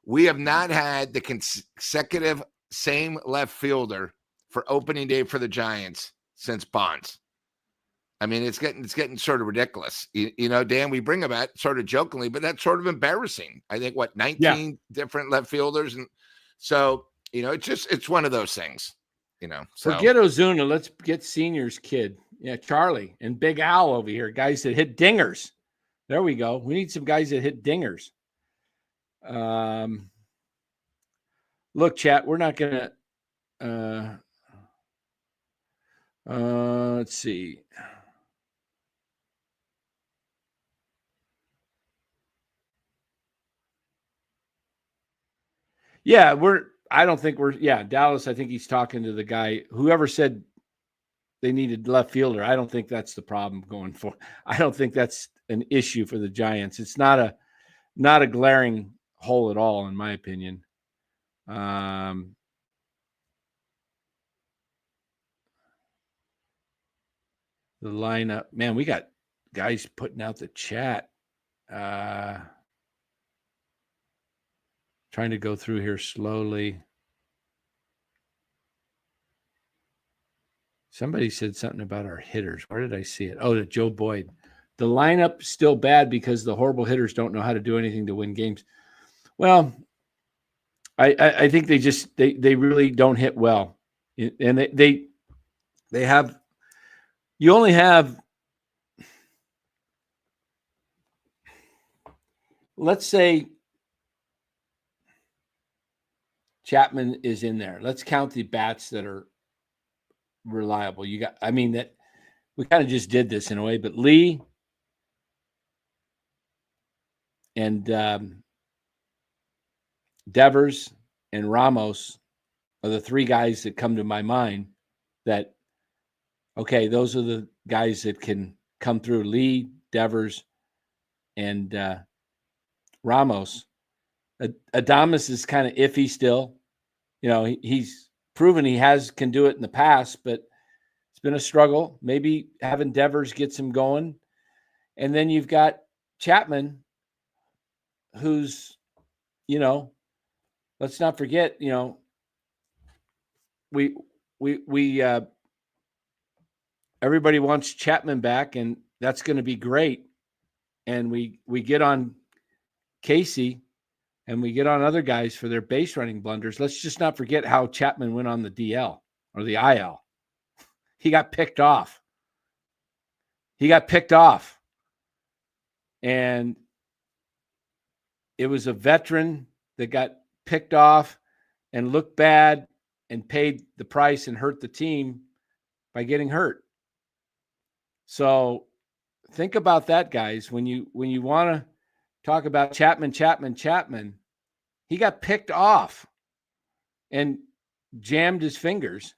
We have not had the consecutive same left fielder for opening day for the Giants since Bonds. I mean, it's getting sort of ridiculous. Dan, we bring about sort of jokingly, but that's sort of embarrassing. I think 19 different left fielders. And so, it's one of those things, so. Forget Ozuna. Let's get Senior's kid. Yeah. Charlie and Big Al over here. Guys that hit dingers. There we go. We need some guys that hit dingers. Look, chat, we're not going to, let's see. Yeah, Dallas, I think he's talking to the guy, whoever said they needed left fielder. I don't think that's the problem going forward. I don't think that's an issue for the Giants. It's not a glaring hole at all, in my opinion. The lineup, man, we got guys putting out the chat. Trying to go through here slowly. Somebody said something about our hitters. Where did I see it? Oh, to Joe Boyd. The lineup still bad because the horrible hitters don't know how to do anything to win games. Well, I think they really don't hit well, and they have. You only have, let's say, Chapman is in there. Let's count the bats that are reliable. That we kind of just did this in a way, but Lee and Devers and Ramos are the three guys that come to my mind that, okay, those are the guys that can come through. Lee, Devers, and Ramos. Adames is kind of iffy still. He's proven he can do it in the past, but it's been a struggle. Maybe having Devers gets him going. And then you've got Chapman, who's, let's not forget, we everybody wants Chapman back, and that's going to be great. And we get on Casey and we get on other guys for their base running blunders. Let's just not forget how Chapman went on the DL or the IL. He got picked off. And it was a veteran that got picked off and looked bad and paid the price and hurt the team by getting hurt. So think about that, guys. When you want to talk about Chapman, he got picked off and jammed his fingers,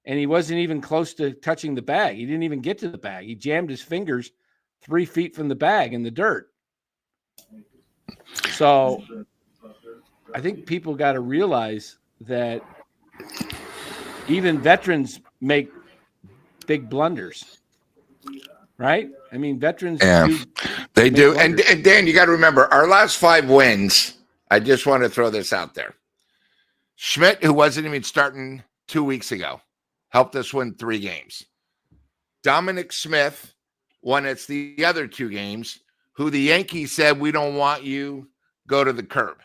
and he wasn't even close to touching the bag. He didn't even get to the bag. He jammed his fingers 3 feet from the bag in the dirt. So I think people got to realize that even veterans make big blunders, right? I mean, veterans they do. And Dan, you got to remember, our last 5 wins, I just want to throw this out there. Schmidt, who wasn't even starting 2 weeks ago, helped us win 3 games. Dominic Smith won us the other 2 games, who the Yankees said, we don't want you, go to the curb.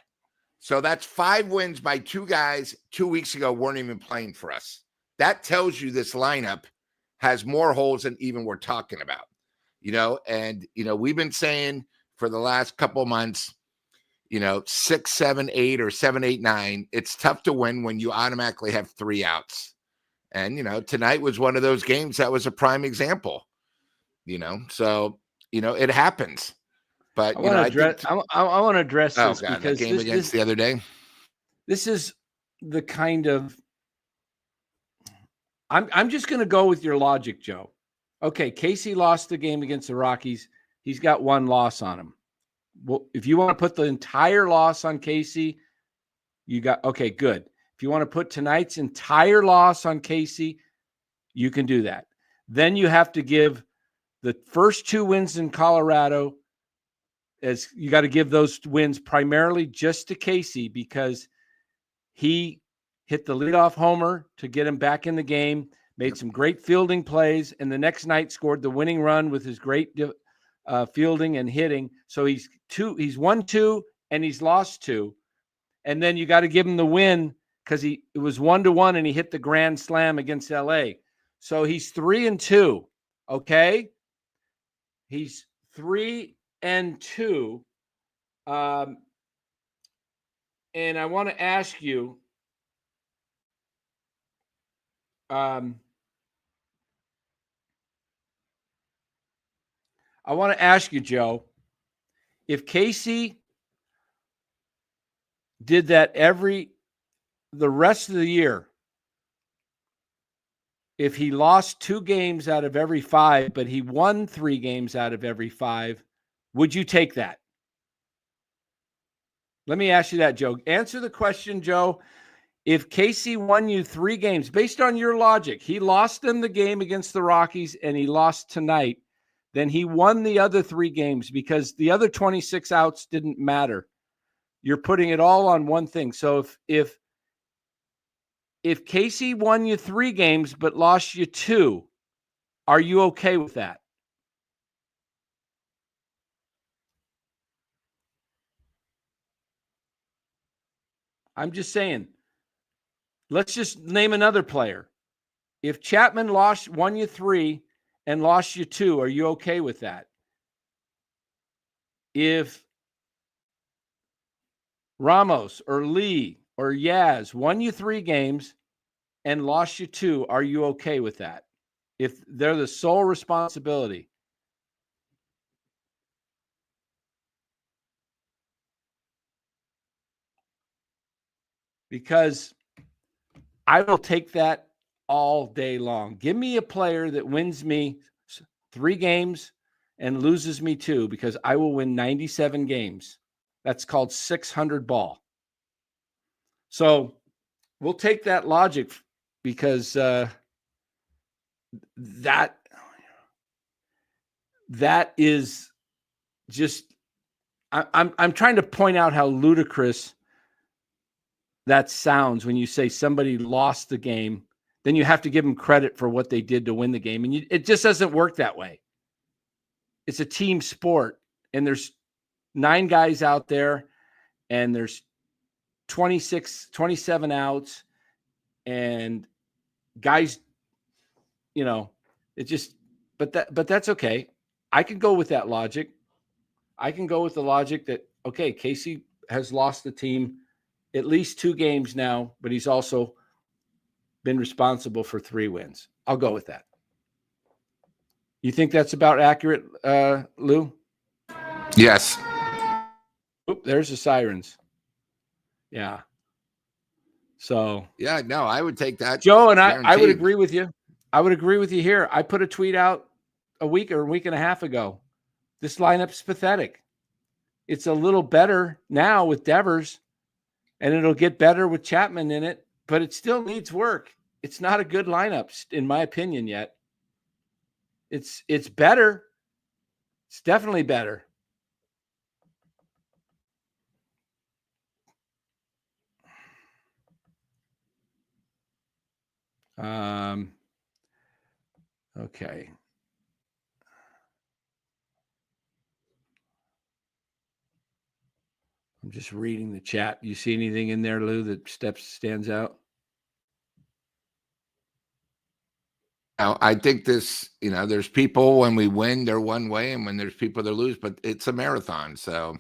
So that's 5 wins by 2 guys 2 weeks ago weren't even playing for us. That tells you this lineup has more holes than even we're talking about, and, we've been saying for the last couple of months, 6, 7, 8, or 7, 8, 9, it's tough to win when you automatically have 3 outs. And, tonight was one of those games that was a prime example, so, it happens. But I want to address this because that game against the other day. This is the kind of, I'm just going to go with your logic, Joe. Okay, Casey lost the game against the Rockies. He's got 1 loss on him. Well, if you want to put the entire loss on Casey, You got, okay, good. If you want to put tonight's entire loss on Casey, you can do that. Then you have to give the first 2 wins in Colorado, as you got to give those wins primarily just to Casey, because he hit the leadoff homer to get him back in the game, made some great fielding plays, and the next night scored the winning run with his great fielding and hitting. So he's 1-2 and he's lost 2. And then you got to give him the win because it was 1-1 and he hit the grand slam against LA. So he's 3-2. Okay. He's 3-2. And I want to ask you, Joe, if Casey did that the rest of the year, if he lost 2 games out of every 5, but he won 3 games out of every 5, would you take that? Let me ask you that, Joe. Answer the question, Joe. If Casey won you 3 games, based on your logic, he lost them the game against the Rockies and he lost tonight, then he won the other 3 games because the other 26 outs didn't matter. You're putting it all on one thing. So if Casey won you 3 games but lost you 2, are you okay with that? I'm just saying, let's just name another player. If Chapman won you 3 and lost you 2, are you okay with that? If Ramos or Lee or Yaz won you 3 games and lost you 2, are you okay with that? If they're the sole responsibility. Because I will take that all day long. Give me a player that wins me 3 games and loses me 2, because I will win 97 games. That's called 600 ball. So we'll take that logic, because that is just, I'm trying to point out how ludicrous that sounds when you say somebody lost the game, then you have to give them credit for what they did to win the game. And it just doesn't work that way. It's a team sport, and there's 9 guys out there, and there's 27 outs, and guys, it just, but that's okay. I can go with that logic. I can go with the logic that, okay, Casey has lost the team at least 2 games now, but he's also been responsible for 3 wins. I'll go with that. You think that's about accurate, Lou? Yes. Oop, there's the sirens. Yeah. So. Yeah, no, I would take that. Joe, and I would agree with you. I would agree with you here. I put a tweet out a week and a half ago. This lineup's pathetic. It's a little better now with Devers, and it'll get better with Chapman in it, but it still needs work. It's not a good lineup, in my opinion, yet. It's better. It's definitely better. Okay. I'm just reading the chat. You see anything in there, Lou, that stands out? I think this, there's people when we win, they're one way, and when there's people that lose, but it's a marathon. So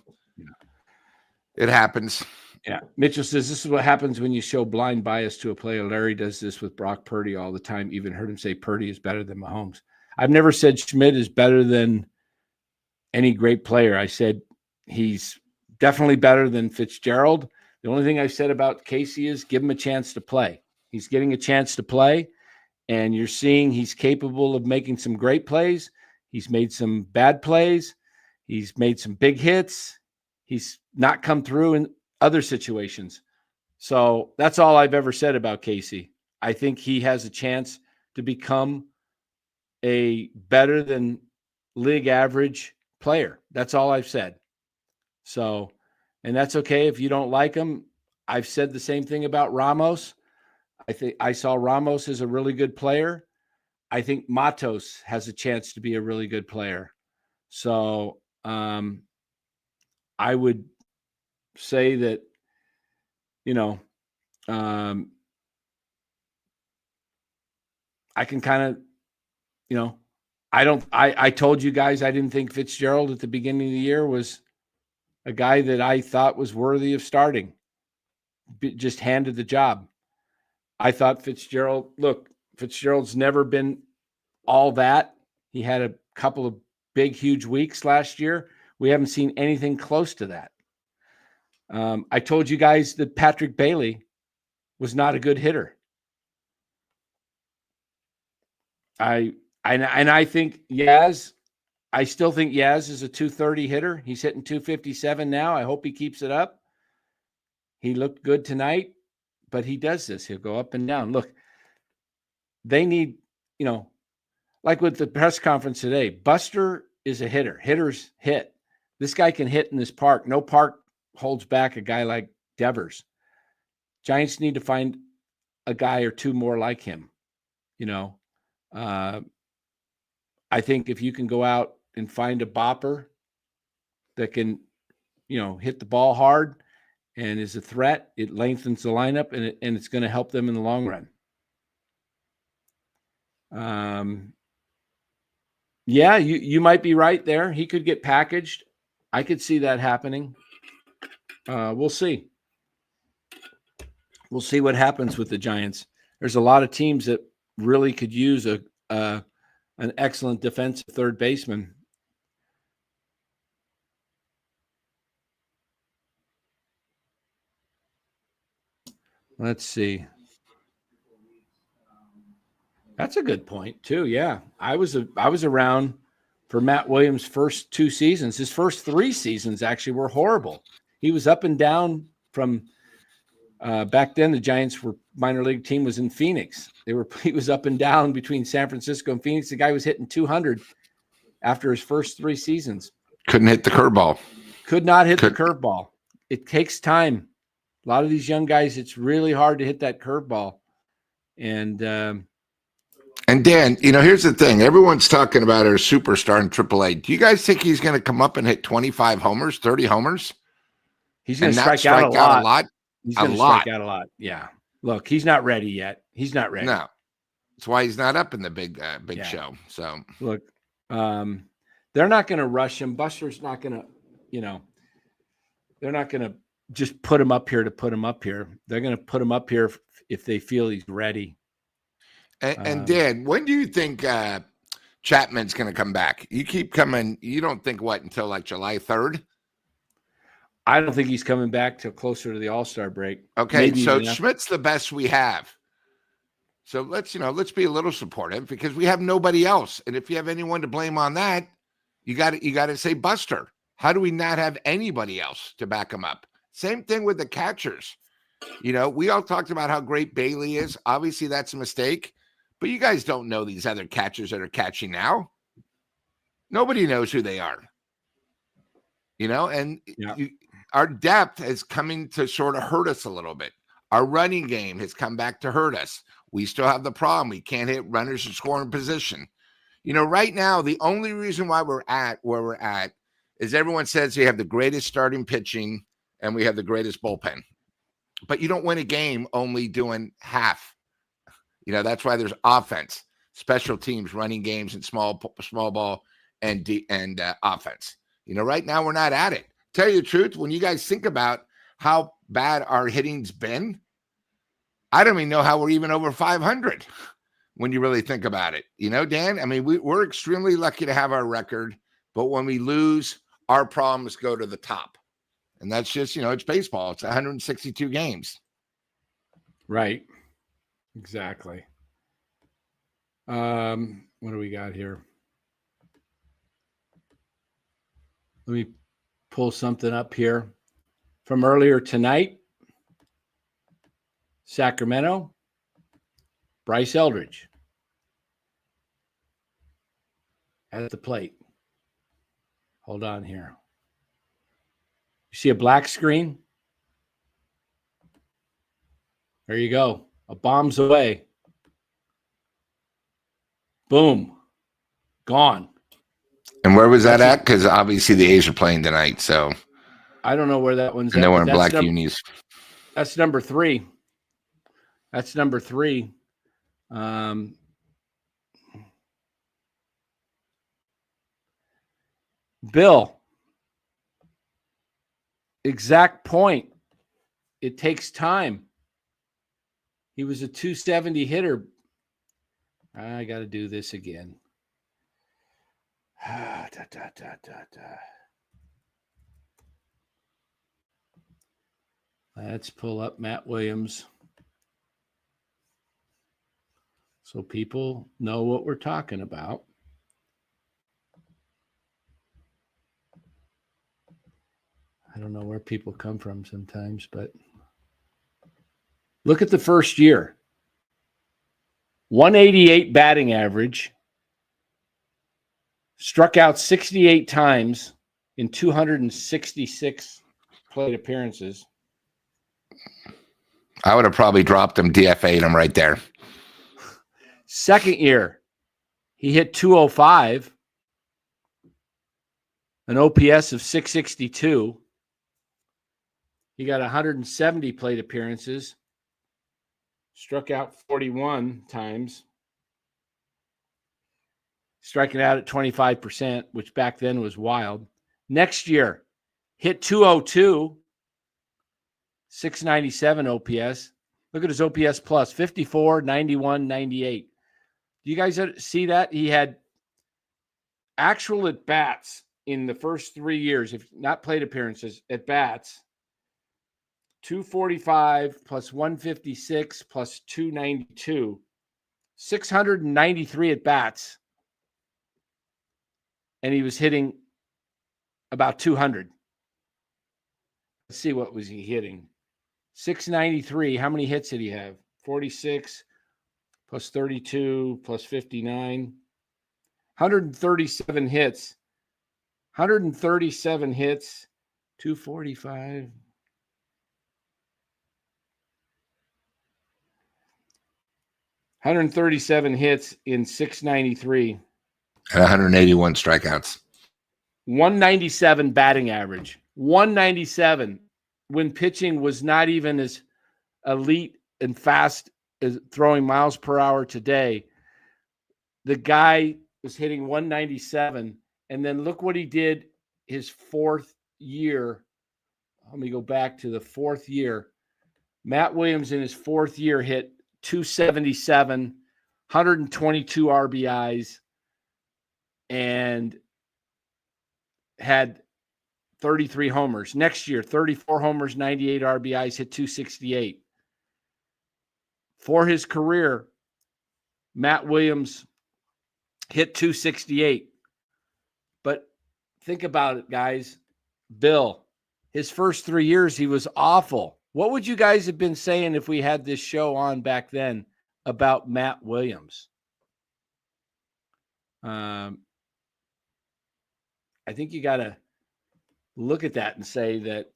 it happens. Yeah. Mitchell says, this is what happens when you show blind bias to a player. Larry does this with Brock Purdy all the time. Even heard him say Purdy is better than Mahomes. I've never said Schmidt is better than any great player. I said he's definitely better than Fitzgerald. The only thing I've said about Casey is give him a chance to play. He's getting a chance to play, and you're seeing he's capable of making some great plays. He's made some bad plays. He's made some big hits. He's not come through in other situations. So that's all I've ever said about Casey. I think he has a chance to become a better than league average player. That's all I've said. So, and that's okay if you don't like him. I've said the same thing about Ramos. I think I saw Ramos as a really good player. I think Matos has a chance to be a really good player. So, I would say that, you know, I can kind of, you know, I told you guys I didn't think Fitzgerald at the beginning of the year was a guy that I thought was worthy of starting. Just handed the job. I thought Fitzgerald's never been all that. He had a couple of big, huge weeks last year. We haven't seen anything close to that. I told you guys that Patrick Bailey was not a good hitter. I think Yaz, I still think Yaz is a 230 hitter. He's hitting 257 now. I hope he keeps it up. He looked good tonight, but he does this. He'll go up and down. Look, they need, like with the press conference today, Buster is a hitter. Hitters hit. This guy can hit in this park. No park holds back a guy like Devers. Giants need to find a guy or two more like him. I think if you can go out and find a bopper that can, hit the ball hard and is a threat, it lengthens the lineup and it's going to help them in the long run. Yeah, you might be right there. He could get packaged. I could see that happening. We'll see. We'll see what happens with the Giants. There's a lot of teams that really could use an excellent defensive third baseman. Let's see. That's a good point too. Yeah, I was around for Matt Williams' first 2 seasons. His first 3 seasons actually were horrible. He was up and down from back then. The Giants were minor league team was in Phoenix. He was up and down between San Francisco and Phoenix. The guy was hitting 200 after his first 3 seasons. Couldn't hit the curveball. Could not hit the curveball. It takes time. A lot of these young guys, it's really hard to hit that curveball. And Dan, here's the thing. Everyone's talking about our superstar in AAA. Do you guys think he's going to come up and hit 25 homers, 30 homers? He's going to strike out a lot. He's going to strike out a lot. Yeah. Look, he's not ready yet. He's not ready. No. That's why he's not up in the big show. So look, they're not going to rush him. Buster's not going to, they're not going to just put him up here to put him up here. They're going to put him up here if they feel he's ready. And Dan, when do you think Chapman's going to come back? You keep coming. You don't think until like July 3rd? I don't think he's coming back till closer to the All-Star break. Okay, maybe so Schmidt's the best we have. So let's be a little supportive because we have nobody else. And if you have anyone to blame on that, you got to say Buster. How do we not have anybody else to back him up? Same thing with the catchers. We all talked about how great Bailey is. Obviously, that's a mistake. But you guys don't know these other catchers that are catching now. Nobody knows who they are. Our depth is coming to sort of hurt us a little bit. Our running game has come back to hurt us. We still have the problem. We can't hit runners in scoring position. Right now, the only reason why we're at where we're at is everyone says we have the greatest starting pitching and we have the greatest bullpen. But you don't win a game only doing half. That's why there's offense, special teams, running games, and small ball and offense. Right now we're not at it. Tell you the truth, when you guys think about how bad our hitting's been, I don't even know how we're even over 500 when you really think about it. Dan, I mean, we're extremely lucky to have our record, but when we lose, our problems go to the top. And that's just, it's baseball. It's 162 games. Right. Exactly. What do we got here? Let me pull something up here from earlier tonight. Sacramento, Bryce Eldridge at the plate. Hold on here. You see a black screen? There you go. A bomb's away. Boom. Gone. And where was that at? Because obviously the A's are playing tonight. So I don't know where that one's and at. they were in black unis. That's number 3. That's number 3. Bill, exact point. It takes time. He was a 270 hitter. I got to do this again. Let's pull up Matt Williams so people know what we're talking about. I don't know where people come from sometimes, but look at the first year. 188 batting average. Struck out 68 times in 266 plate appearances. I would have probably dropped him, DFA'd him right there. Second year, he hit 205, an OPS of 662. He got 170 plate appearances, struck out 41 times, striking out at 25%, which back then was wild. Next year, hit 202, 697 OPS. Look at his OPS plus, 54, 91, 98. Do you guys see that? He had actual at-bats in the first 3 years, if not plate appearances, at-bats, 245 plus 156 plus 292, 693 at-bats. And he was hitting about 200. Let's see, what was he hitting? 693. How many hits did he have? 46 plus 32 plus 59. 137 hits. 137 hits. 245. $137 hits in 693. And 181 strikeouts. 197 batting average. 197 when pitching was not even as elite and fast as throwing miles per hour today. The guy was hitting 197. And then look what he did his fourth year. Let me go back to the fourth year. Matt Williams in his fourth year hit 277, 122 RBIs, and had 33 homers. Next year, 34 homers, 98 RBIs, hit 268. For his career, Matt Williams hit 268. But think about it, guys. Bill, his first 3 years, he was awful. What would you guys have been saying if we had this show on back then about Matt Williams? I think you got to look at that and say that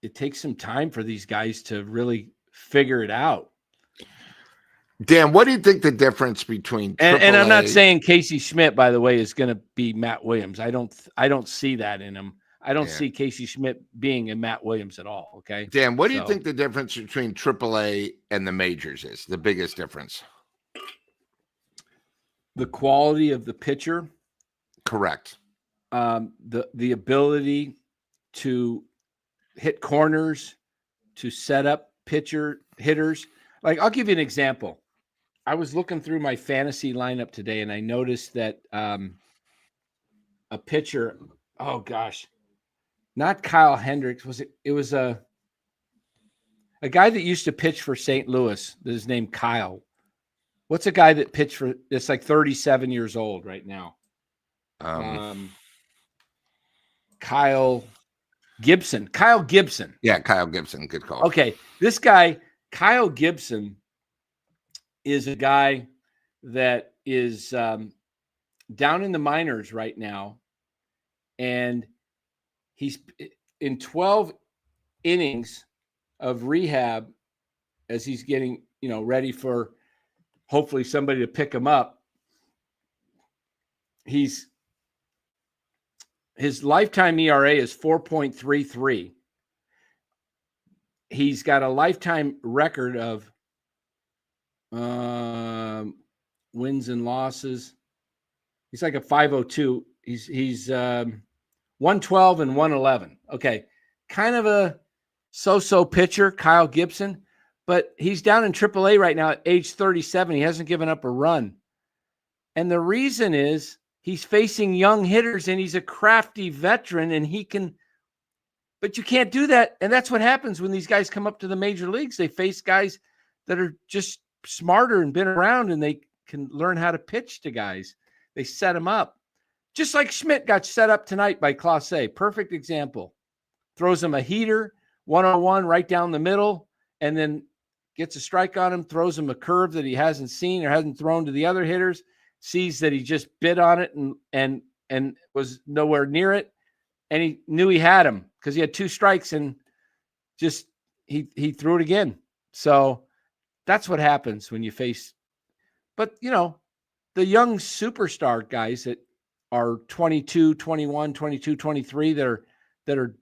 it takes some time for these guys to really figure it out. Dan, what do you think the difference between and I'm not saying Casey Schmidt, by the way, is going to be Matt Williams. I don't see that in him. I don't see Casey Schmidt being a Matt Williams at all. Okay, Dan, what do you think the difference between AAA and the majors is? The biggest difference? The quality of the pitcher. Correct. The ability to hit corners, to set up hitters. Like, I'll give you an example. I was looking through my fantasy lineup today, and I noticed that a pitcher, oh gosh, not Kyle Hendricks, it was a guy that used to pitch for St. Louis. His name Kyle. What's a guy that pitched for? It's like 37 years old right now. Kyle. Kyle Gibson. Yeah, Kyle Gibson. Good call. Okay. This guy, Kyle Gibson, is a guy that is down in the minors right now. And he's in 12 innings of rehab as he's getting, ready for hopefully somebody to pick him up. His lifetime ERA is 4.33. He's got a lifetime record of wins and losses. He's like a 502. He's 112 and 111. Okay. Kind of a so-so pitcher, Kyle Gibson, but he's down in AAA right now at age 37. He hasn't given up a run. And the reason is he's facing young hitters and he's a crafty veteran and but you can't do that. And that's what happens when these guys come up to the major leagues. They face guys that are just smarter and been around and they can learn how to pitch to guys. They set them up. Just like Schmidt got set up tonight by Clase. Perfect example. Throws him a heater, 101 right down the middle, and then gets a strike on him, throws him a curve that he hasn't seen or hasn't thrown to the other hitters, sees that he just bit on it and was nowhere near it. And he knew he had him because he had 2 strikes and just he threw it again. So that's what happens when you face. But, the young superstar guys that are 22, 21, 22, 23 that are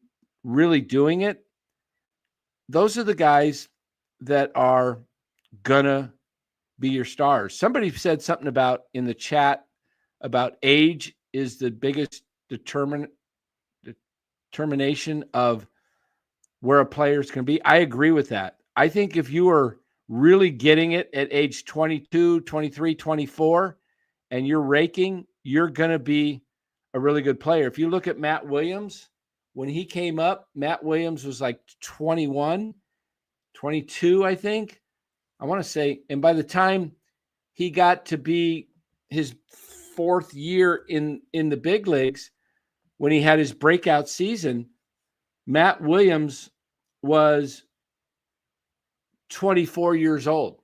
really doing it, those are the guys that are gonna be your stars. Somebody said something about in the chat about age is the biggest determination of where a player's going to be. I agree with that. I think if you are really getting it at age 22, 23, 24, and you're raking, you're going to be a really good player. If you look at Matt Williams, when he came up, Matt Williams was like 21, 22, I think. I want to say, and by the time he got to be his 4th year in the big leagues, when he had his breakout season, Matt Williams was 24 years old.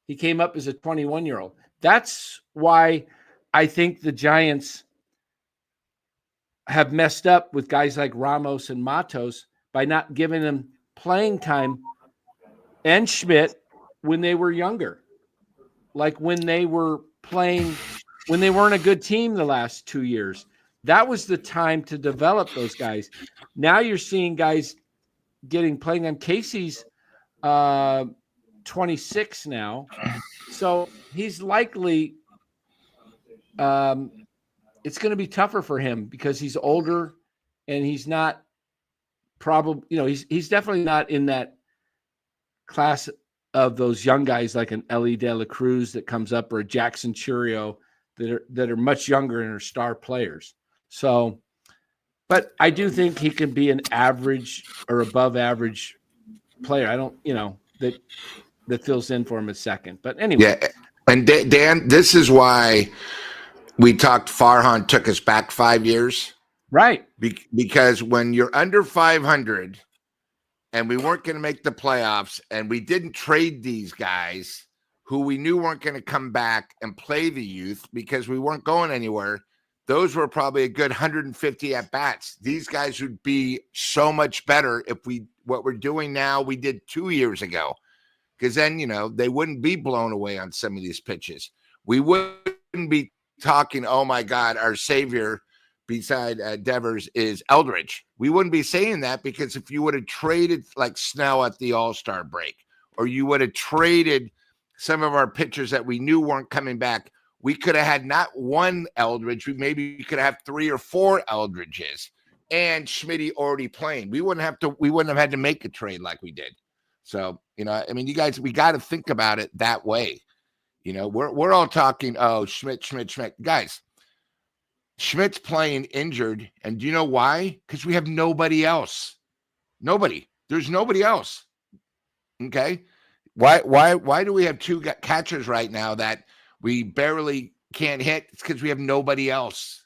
He came up as a 21-year-old. That's why I think the Giants have messed up with guys like Ramos and Matos by not giving them playing time, and Schmidt when they were younger. Like when they were playing, when they weren't a good team the last 2 years. That was the time to develop those guys. Now you're seeing guys playing on. Casey's 26 now. So he's likely it's going to be tougher for him because he's older and he's not he's definitely not in that class of those young guys like an Ellie De La Cruz that comes up or a Jackson Churio that are much younger and are star players. So, but I do think he can be an average or above average player. I don't, that fills in for him a second. But anyway. Yeah. And Dan, this is why we talked Farhan took us back 5 years. Right. Because when you're under 500 and we weren't going to make the playoffs and we didn't trade these guys who we knew weren't going to come back and play the youth because we weren't going anywhere, those were probably a good 150 at bats. These guys would be so much better if what we're doing now, we did 2 years ago. Because then, they wouldn't be blown away on some of these pitches. We wouldn't be talking, oh my God, our savior beside Devers is Eldridge. We wouldn't be saying that because if you would have traded like Snell at the All-Star break, or you would have traded some of our pitchers that we knew weren't coming back, we could have had not one Eldridge. We could have 3 or 4 Eldridges and Schmitty already playing. We wouldn't have had to make a trade like we did. So, you guys, we got to think about it that way. We're all talking, oh, Schmidt. Guys, Schmidt's playing injured. And do you know why? Because we have nobody else. Nobody. There's nobody else. Okay. Why do we have 2 catchers right now that we barely can't hit? It's because we have nobody else.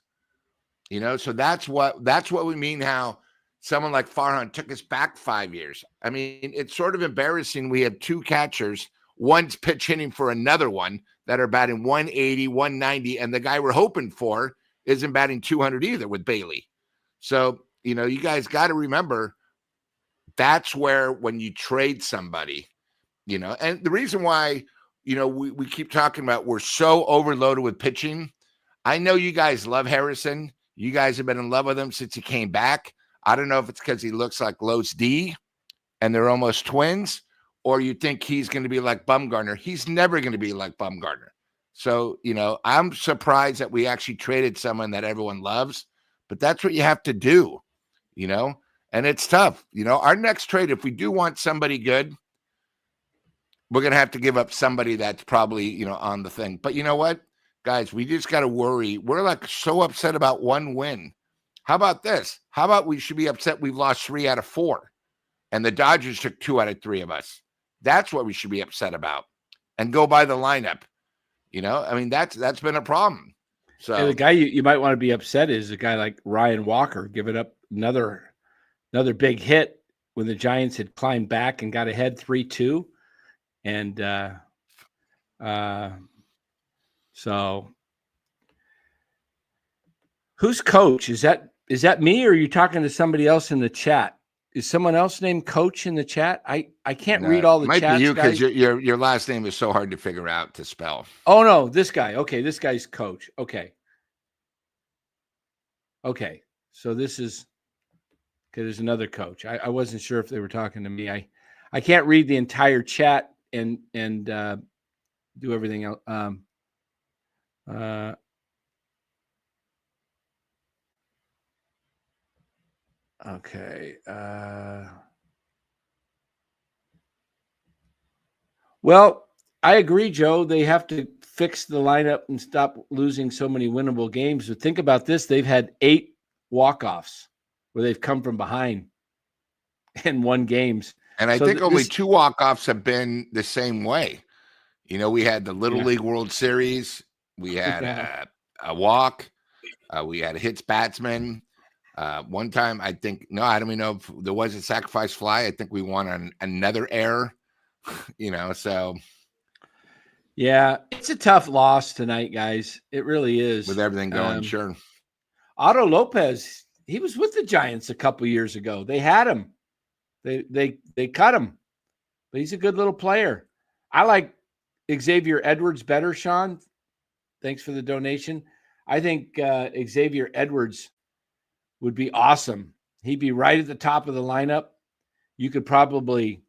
So that's what we mean how someone like Farhan took us back 5 years. I mean, it's sort of embarrassing. We have two catchers, one's pitch hitting for another one that are batting 180, 190, and the guy we're hoping for isn't batting 200 either with Bailey. So, you know, you guys got to remember that's where when you trade somebody, you know, and the reason why, you know, we keep talking about we're so overloaded with pitching. I know you guys love Harrison. You guys have been in love with him since he came back. I don't know if it's because he looks like Los D and they're almost twins, or you think he's going to be like Bumgarner. He's never going to be like Bumgarner. So, you know, I'm surprised that we actually traded someone that everyone loves, but that's what you have to do, you know, and it's tough. You know, our next trade, if we do want somebody good, we're going to have to give up somebody that's probably, you know, on the thing. But you know what, guys, we just got to worry. We're like so upset about one win. How about this? How about we should be upset we've lost 3 out of 4 and the Dodgers took 2 out of 3 of us. That's what we should be upset about and go by the lineup. You know, I mean, that's been a problem. So and the guy you might want to be upset is a guy like Ryan Walker giving up another big hit when the Giants had climbed back and got ahead 3-2. And so who's coach? Is that me, or are you talking to somebody else in the chat? Is someone else named Coach in the chat? I can't read all the chats. Might be you because your last name is so hard to figure out to spell. Oh no, this guy. Okay, this guy's Coach. Okay. So this is okay. There's another Coach. I wasn't sure if they were talking to me. I can't read the entire chat and do everything else. Okay. Well, I agree, Joe. They have to fix the lineup and stop losing so many winnable games. But think about this. They've had 8 walk-offs where they've come from behind and won games. And I think only 2 walk-offs have been the same way. You know, we had the Little League World Series. We had a walk. We had a hits batsman. One time, I think, no, I don't even know if there was a sacrifice fly. I think we won on another error, you know, so. Yeah, it's a tough loss tonight, guys. It really is. With everything going, sure. Otto Lopez, he was with the Giants a couple years ago. They had him. They cut him, but he's a good little player. I like Xavier Edwards better, Sean. Thanks for the donation. I think Xavier Edwards would be awesome. He'd be right at the top of the lineup. You could probably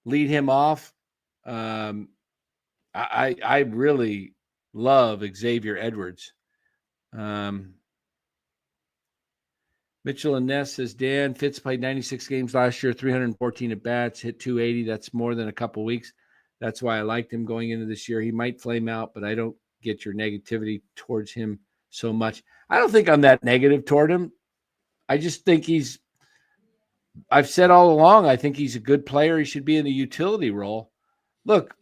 lead him off. I really love Xavier Edwards. Mitchell and Ness says, Dan, Fitz played 96 games last year, 314 at bats, hit 280. That's more than a couple weeks. That's why I liked him going into this year. He might flame out, but I don't get your negativity towards him so much. I don't think I'm that negative toward him. I just think I've said all along, I think he's a good player. He should be in a utility role. Look,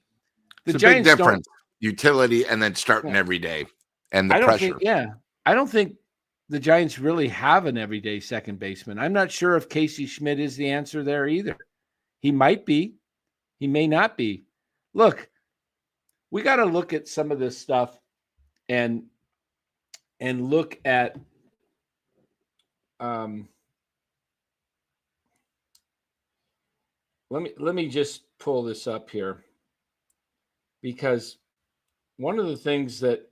the Giants big difference. Utility and then starting every day and the pressure. I don't think the Giants really have an everyday second baseman. I'm not sure if Casey Schmidt is the answer there either. He might be. He may not be. Look, we got to look at some of this stuff and look at let me just pull this up here, because one of the things that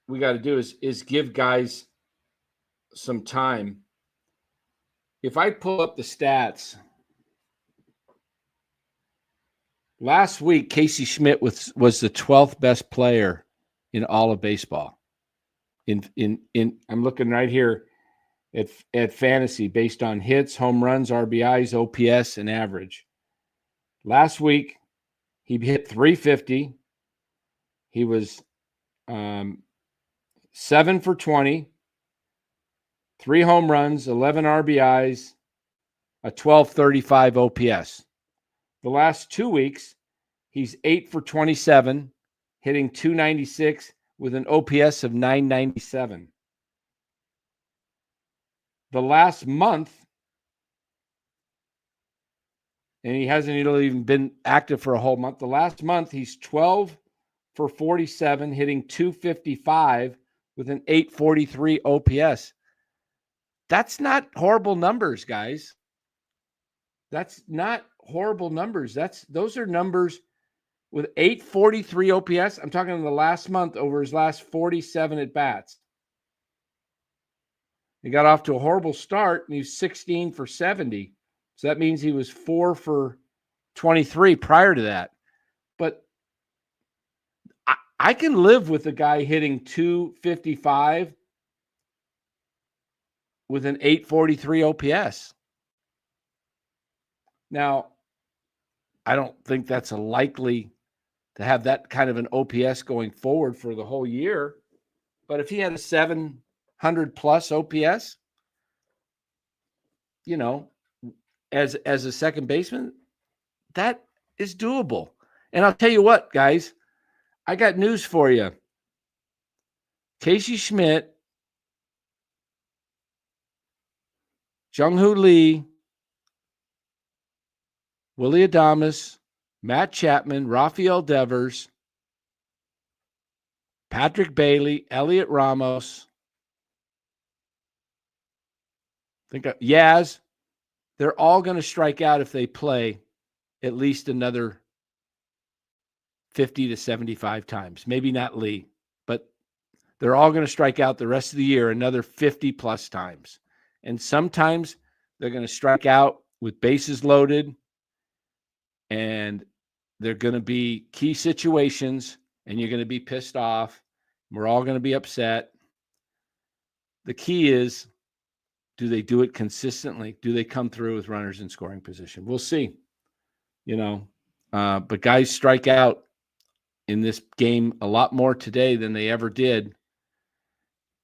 we got to do is give guys some time. If I pull up the stats, last week Casey Schmidt was the 12th best player in all of baseball. In I'm looking right here at fantasy based on hits, home runs, RBIs, OPS, and average. Last week he hit 350. He was 7 for 20, 3 home runs, 11 RBIs, a 1235 OPS. The last 2 weeks, he's 8 for 27, hitting 296 with an OPS of 997. the last month, and he hasn't even been active for a whole month. The last month, he's 12 for 47, hitting 255 with an 843 OPS. That's not horrible numbers, guys. That's not horrible numbers. Those are numbers with 843 OPS. I'm talking in the last month over his last 47 at bats. He got off to a horrible start, and he's 16 for 70. So that means he was 4 for 23 prior to that. But I can live with a guy hitting 255 with an 843 OPS. Now, I don't think that's a likely to have that kind of an OPS going forward for the whole year. But if he had a 700 plus OPS, you know, as a second baseman, that is doable. And I'll tell you what, guys, I got news for you. Casey Schmidt, Jung-Hoo Lee, Willie Adames, Matt Chapman, Rafael Devers, Patrick Bailey, Elliot Ramos, Yaz, they're all going to strike out if they play at least another 50 to 75 times. Maybe not Lee, but they're all going to strike out the rest of the year another 50 plus times. And sometimes they're going to strike out with bases loaded, and they're going to be key situations, and you're going to be pissed off. We're all going to be upset. The key is, do they do it consistently? Do they come through with runners in scoring position? We'll see. But guys strike out in this game a lot more today than they ever did. I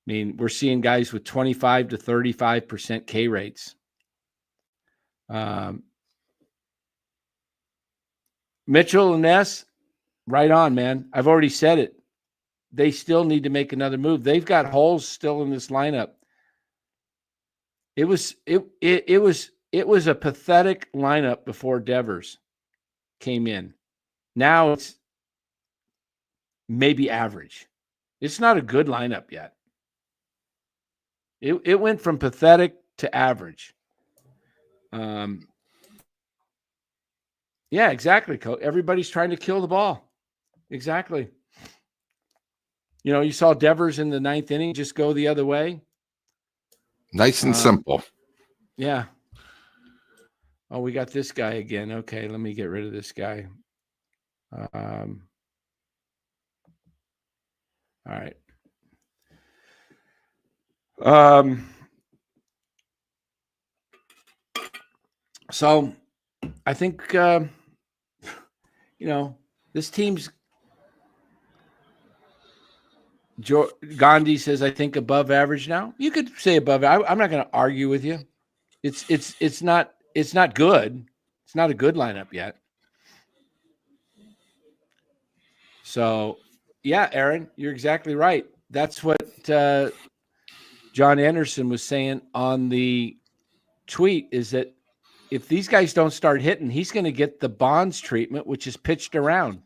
mean, we're seeing guys with 25 to 35% K rates. Mitchell and Ness, right on, man. I've already said it. They still need to make another move. They've got holes still in this lineup. It was a pathetic lineup before Devers came in. Now it's maybe average. It's not a good lineup yet. It went from pathetic to average. Yeah, exactly, Coach. Everybody's trying to kill the ball. Exactly. You saw Devers in the ninth inning just go the other way. Nice and simple. Yeah. Oh, we got this guy again. Okay, let me get rid of this guy. All right. So I think, this team's Gandhi says, I think above average now. You could say above. I'm not going to argue with you. It's not good. It's not a good lineup yet. So, yeah, Aaron, you're exactly right. That's what John Anderson was saying on the tweet, is that if these guys don't start hitting, he's going to get the Bonds treatment, which is pitched around.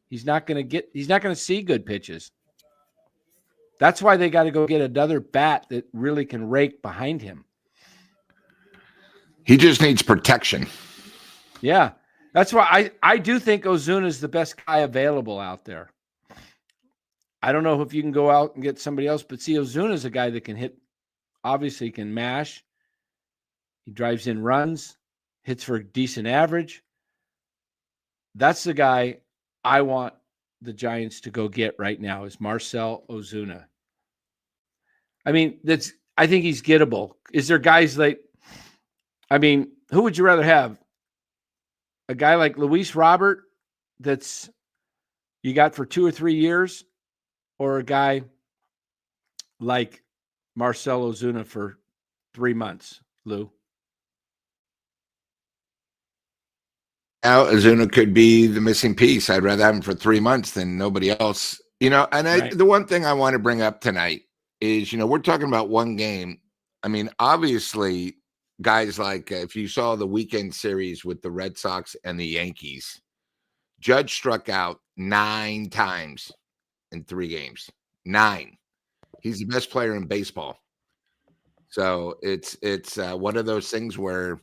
He's not going to see good pitches. That's why they got to go get another bat that really can rake behind him. He just needs protection. Yeah. That's why I do think Ozuna is the best guy available out there. I don't know if you can go out and get somebody else, but see, Ozuna is a guy that can hit, obviously can mash. He drives in runs, hits for a decent average. That's the guy I want the Giants to go get right now, is Marcell Ozuna. I mean, I think he's gettable. Is there guys like, who would you rather have? A guy like Luis Robert that's you got for 2 or 3 years, or a guy like Marcell Ozuna for 3 months, Lou? Now, Ozuna could be the missing piece. I'd rather have him for 3 months than nobody else. And Right. the one thing I want to bring up tonight is, we're talking about one game. I mean, obviously, guys like if you saw the weekend series with the Red Sox and the Yankees, Judge struck out 9 times in 3 games. 9. He's the best player in baseball. So it's one of those things where,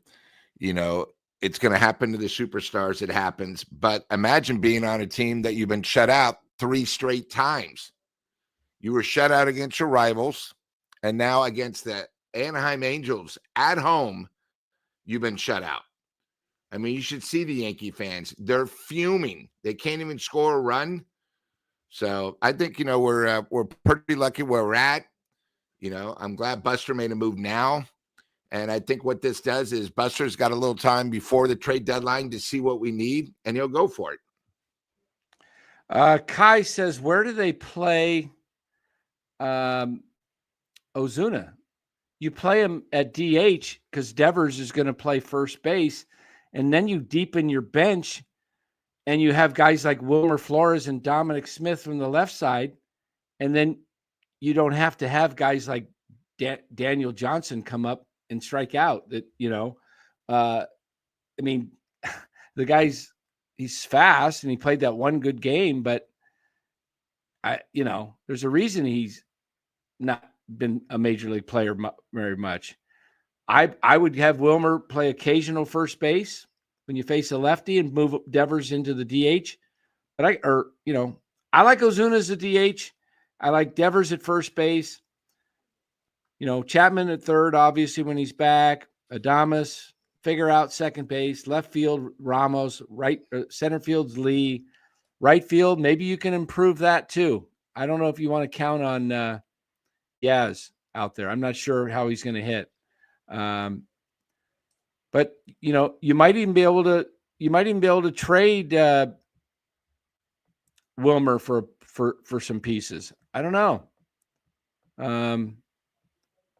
it's going to happen to the superstars. It happens. But imagine being on a team that you've been shut out 3 straight times. You were shut out against your rivals, and now against the Anaheim Angels at home, you've been shut out. I mean, you should see the Yankee fans. They're fuming. They can't even score a run. So I think, we're pretty lucky where we're at. I'm glad Buster made a move now. And I think what this does is Buster's got a little time before the trade deadline to see what we need, and he'll go for it. Kai says, where do they play Ozuna? You play him at DH because Devers is going to play first base, and then you deepen your bench, and you have guys like Wilmer Flores and Dominic Smith from the left side, and then you don't have to have guys like Daniel Johnson come up and strike out. That I mean, the guy's he's fast and he played that one good game, but there's a reason he's not been a major league player very much. I would have Wilmer play occasional first base when you face a lefty and move Devers into the DH. But I like Ozuna as a DH. I like Devers at first base. Chapman at third, obviously, when he's back. Adames, figure out second base. Left field, Ramos. Right, center field's Lee. Right field, maybe you can improve that too. I don't know if you want to count on Yaz out there. I'm not sure how he's going to hit. But you might even be able to trade Wilmer for some pieces. I don't know.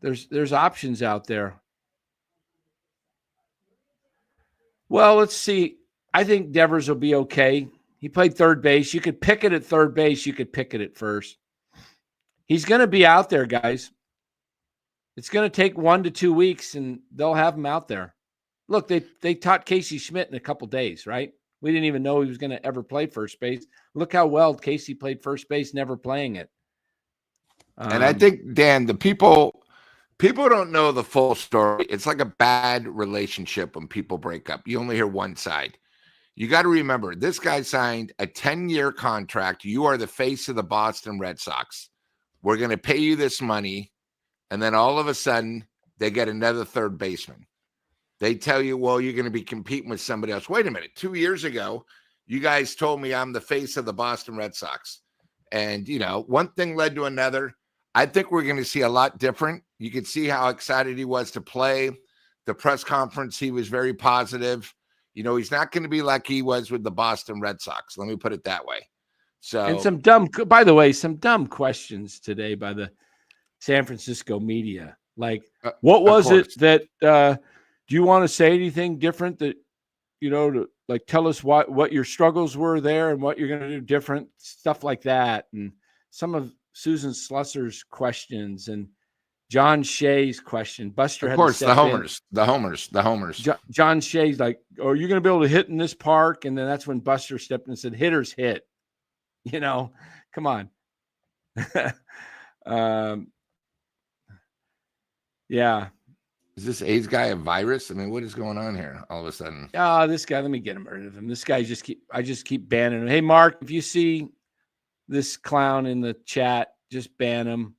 There's options out there. Well, let's see. I think Devers will be okay. He played third base. You could pick it at third base. You could pick it at first. He's going to be out there, guys. It's going to take 1 to 2 weeks, and they'll have him out there. Look, they taught Casey Schmidt in a couple days, right? We didn't even know he was going to ever play first base. Look how well Casey played first base, never playing it. And I think, Dan, the people don't know the full story. It's like a bad relationship when people break up. You only hear one side. You got to remember, this guy signed a 10-year contract. You are the face of the Boston Red Sox. We're going to pay you this money. And then all of a sudden, they get another third baseman. They tell you, well, you're going to be competing with somebody else. Wait a minute. 2 years ago, you guys told me I'm the face of the Boston Red Sox. And, one thing led to another. I think we're going to see a lot different. You could see how excited he was to play. The press conference, he was very positive. He's not going to be like he was with the Boston Red Sox. Let me put it that way. So, and some dumb questions today by the San Francisco media. Like, what was it that, do you want to say anything different that, to like, tell us what your struggles were there and what you're going to do different, stuff like that. And some of Susan Slusser's questions and John Shea's question. Buster, of course, the homers. John Shea's like, "Oh, you're going to be able to hit in this park," and then that's when Buster stepped in and said, "Hitters hit." Come on. Yeah. Is this AIDS guy a virus? I mean, what is going on here all of a sudden? This guy, let me get him rid of him. This guy I just keep banning him. Hey, Mark, if you see this clown in the chat, just ban him.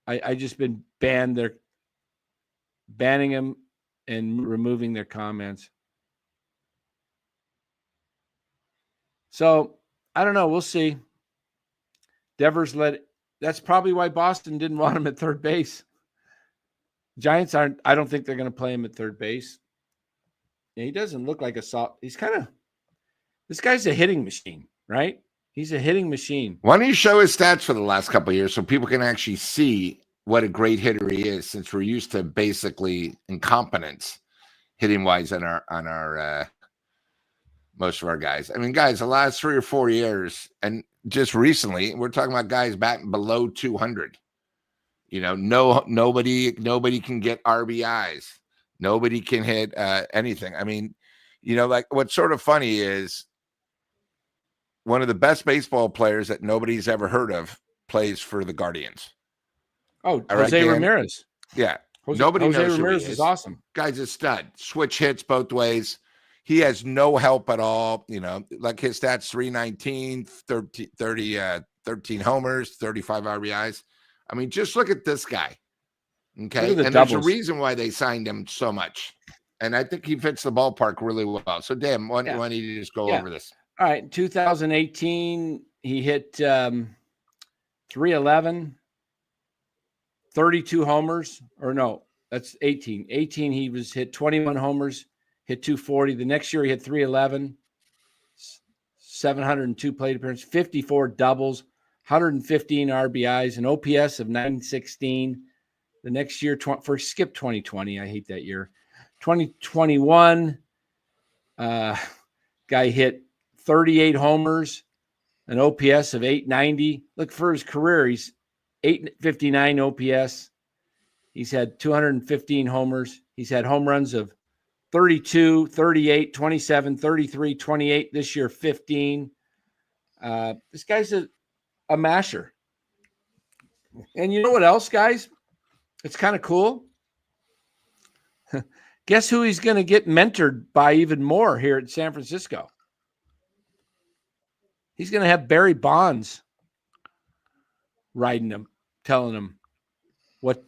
I just been banned. They're banning him and removing their comments. So I don't know. We'll see. Devers that's probably why Boston didn't want him at third base. Giants I don't think they're going to play him at third base. Yeah, he doesn't look like this guy's a hitting machine, right? He's a hitting machine. Why don't you show his stats for the last couple of years so people can actually see what a great hitter he is, since we're used to basically incompetence hitting wise on our most of our guys. I mean, guys, the last 3 or 4 years, and just recently, we're talking about guys batting below 200. You know, nobody can get RBIs. Nobody can hit anything. I mean, you know, like what's sort of funny is one of the best baseball players that nobody's ever heard of plays for the Guardians. Oh, All Jose right, Dan? Ramirez. Yeah. Jose Nobody knows Ramirez who he is awesome. Guy's a stud. Switch hits both ways. He has no help at all. You know, like his stats 319, 13 homers, 35 RBIs. I mean, just look at this guy. Okay. Look at the And doubles. there's a reason why they signed him so much. And I think he fits the ballpark really well. So, Dan, why don't you just go over this? All right. In 2018, he hit 311, 32 homers. Or no, that's 18. 18, he was hit 21 homers, hit 240. The next year, he hit 311, 702 plate appearances, 54 doubles, 115 RBIs, an OPS of 916. The next year, skip 2020. I hate that year. 2021, guy hit 38 homers, an OPS of 890. Look, for his career, he's 859 OPS. He's had 215 homers. He's had home runs of 32, 38, 27, 33, 28. This year, 15. This guy's a masher. And you know what else, guys? It's kind of cool. Guess who he's going to get mentored by even more here at San Francisco? He's going to have Barry Bonds riding him, telling him what,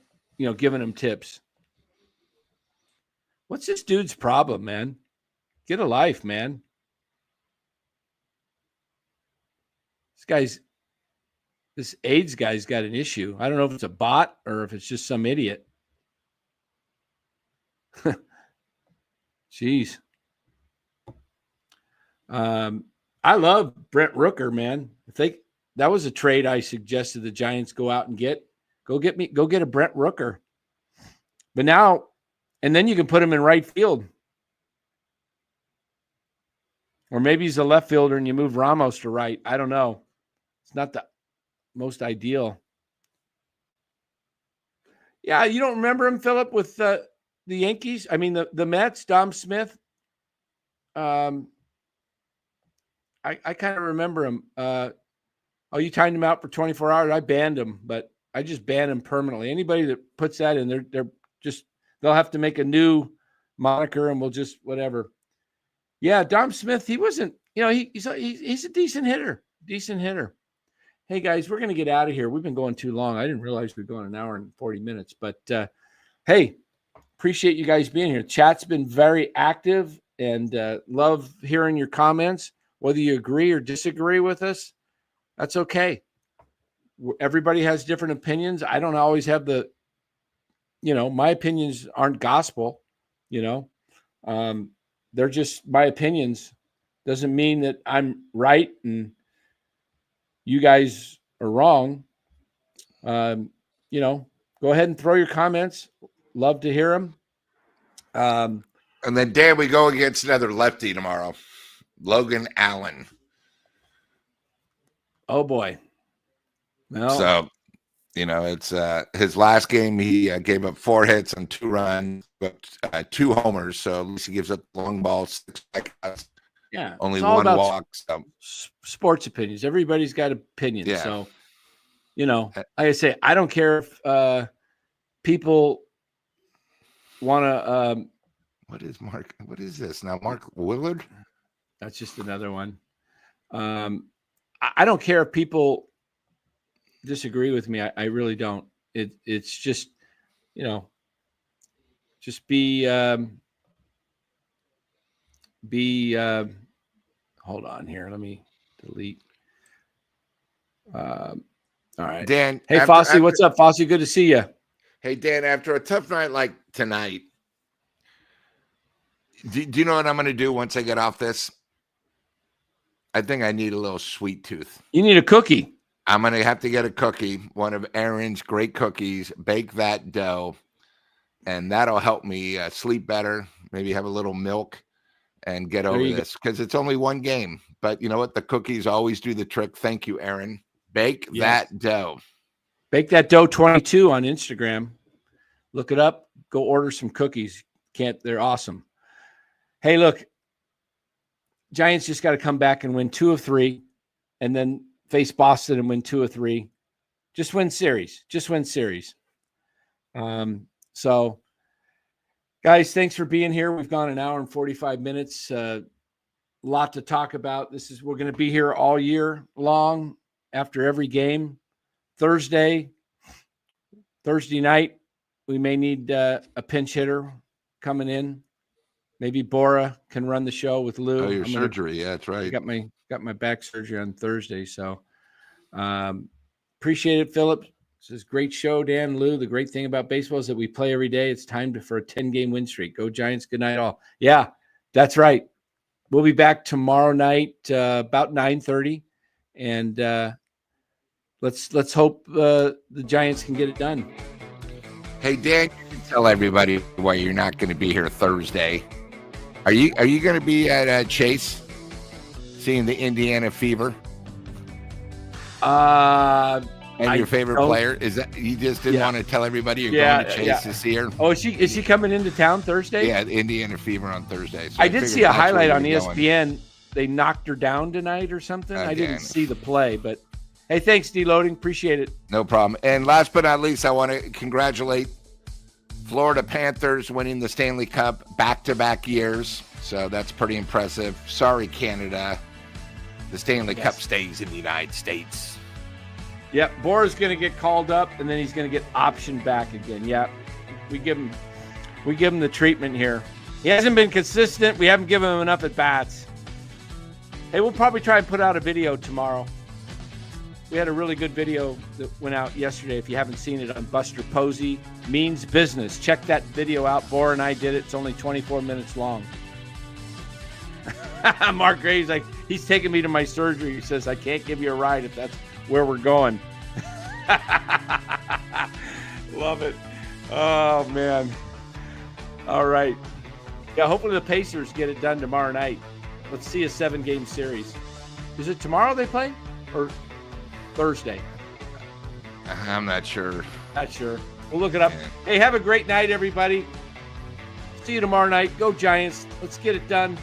giving him tips. What's this dude's problem, man? Get a life, man. This AIDS guy's got an issue. I don't know if it's a bot or if it's just some idiot. Jeez. I love Brent Rooker, man. That was a trade I suggested the Giants go out and go get a Brent Rooker. But now, and then you can put him in right field. Or maybe he's a left fielder and you move Ramos to right. I don't know. It's not the most ideal. Yeah, you don't remember him, Philip, with the Yankees? I mean, the Mets, Dom Smith. I kind of remember him. You timed him out for 24 hours. I banned him, but I just banned him permanently. Anybody that puts that in, they'll have to make a new moniker, and we'll just whatever. Yeah, Dom Smith. He wasn't. He's a decent hitter. Hey guys, we're gonna get out of here. We've been going too long. I didn't realize we're going an hour and 40 minutes. But hey, appreciate you guys being here. Chat's been very active, and love hearing your comments. Whether you agree or disagree with us, that's okay. Everybody has different opinions. I don't always have my opinions aren't gospel, they're just my opinions. Doesn't mean that I'm right and you guys are wrong. Go ahead and throw your comments. Love to hear them. And then, Dan, we go against another lefty tomorrow. Logan Allen. Oh boy. Well, so, it's his last game. He gave up 4 hits and 2 runs, but 2 homers. So at least he gives up long balls, 6 strikeouts. Yeah. Only 1 walk. So. Sports opinions. Everybody's got opinions. Yeah. So, like I say, I don't care if people want to. What is this now? Mark Willard? That's just another one. I don't care if people disagree with me. I really don't. It's just, just be hold on here. Let me delete. All right. Dan. Hey, Fossey, what's up, Fossey? Good to see you. Hey, Dan, after a tough night like tonight, do you know what I'm going to do once I get off this? I think I need a little sweet tooth. You need a cookie. I'm going to have to get a cookie, one of Aaron's great cookies, bake that dough, and that'll help me sleep better, maybe have a little milk and get over this because it's only one game. But you know what? The cookies always do the trick. Thank you, Aaron. Bake that dough. Bake That Dough 22 on Instagram. Look it up. Go order some cookies. They're awesome. Hey, look, Giants just got to come back and win 2 of 3 and then face Boston and win 2 of 3. Just win series. So, guys, thanks for being here. We've gone an hour and 45 minutes. A lot to talk about. We're going to be here all year long after every game. Thursday night, we may need a pinch hitter coming in. Maybe Bora can run the show with Lou. Oh, your surgery. Yeah, that's right. I got my back surgery on Thursday. So appreciate it, Philip. This is a great show, Dan, Lou. The great thing about baseball is that we play every day. It's time for a 10-game win streak. Go Giants. Good night, all. Yeah, that's right. We'll be back tomorrow night about 9:30. And let's hope the Giants can get it done. Hey, Dan, you can tell everybody why you're not going to be here Thursday. Are you going to be at Chase seeing the Indiana Fever? And your favorite player is that you just didn't want to tell everybody you're going to Chase to see her? Oh, is she coming into town Thursday? Yeah, Indiana Fever on Thursday. So I did see a highlight on ESPN. Going. They knocked her down tonight or something. Again. I didn't see the play, but hey, thanks, Deloading. Appreciate it. No problem. And last but not least, I want to congratulate Florida Panthers winning the Stanley Cup back-to-back years. So that's pretty impressive. Sorry, Canada. The Stanley Cup stays in the United States. Yep, Bora's going to get called up, and then he's going to get optioned back again. Yep, we give him the treatment here. He hasn't been consistent. We haven't given him enough at bats. Hey, we'll probably try and put out a video tomorrow. We had a really good video that went out yesterday. If you haven't seen it, on Buster Posey Means Business. Check that video out. Bora and I did it. It's only 24 minutes long. Mark Gray's like, he's taking me to my surgery. He says, I can't give you a ride if that's where we're going. Love it. Oh, man. All right. Yeah, hopefully the Pacers get it done tomorrow night. Let's see a 7-game series. Is it tomorrow they play or Thursday? I'm not sure. Not sure. We'll look it up. Yeah. Hey, have a great night, everybody. See you tomorrow night. Go Giants. Let's get it done.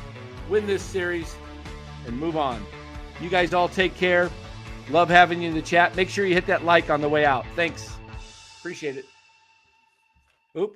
Win this series and move on. You guys all take care. Love having you in the chat. Make sure you hit that like on the way out. Thanks. Appreciate it. Oop.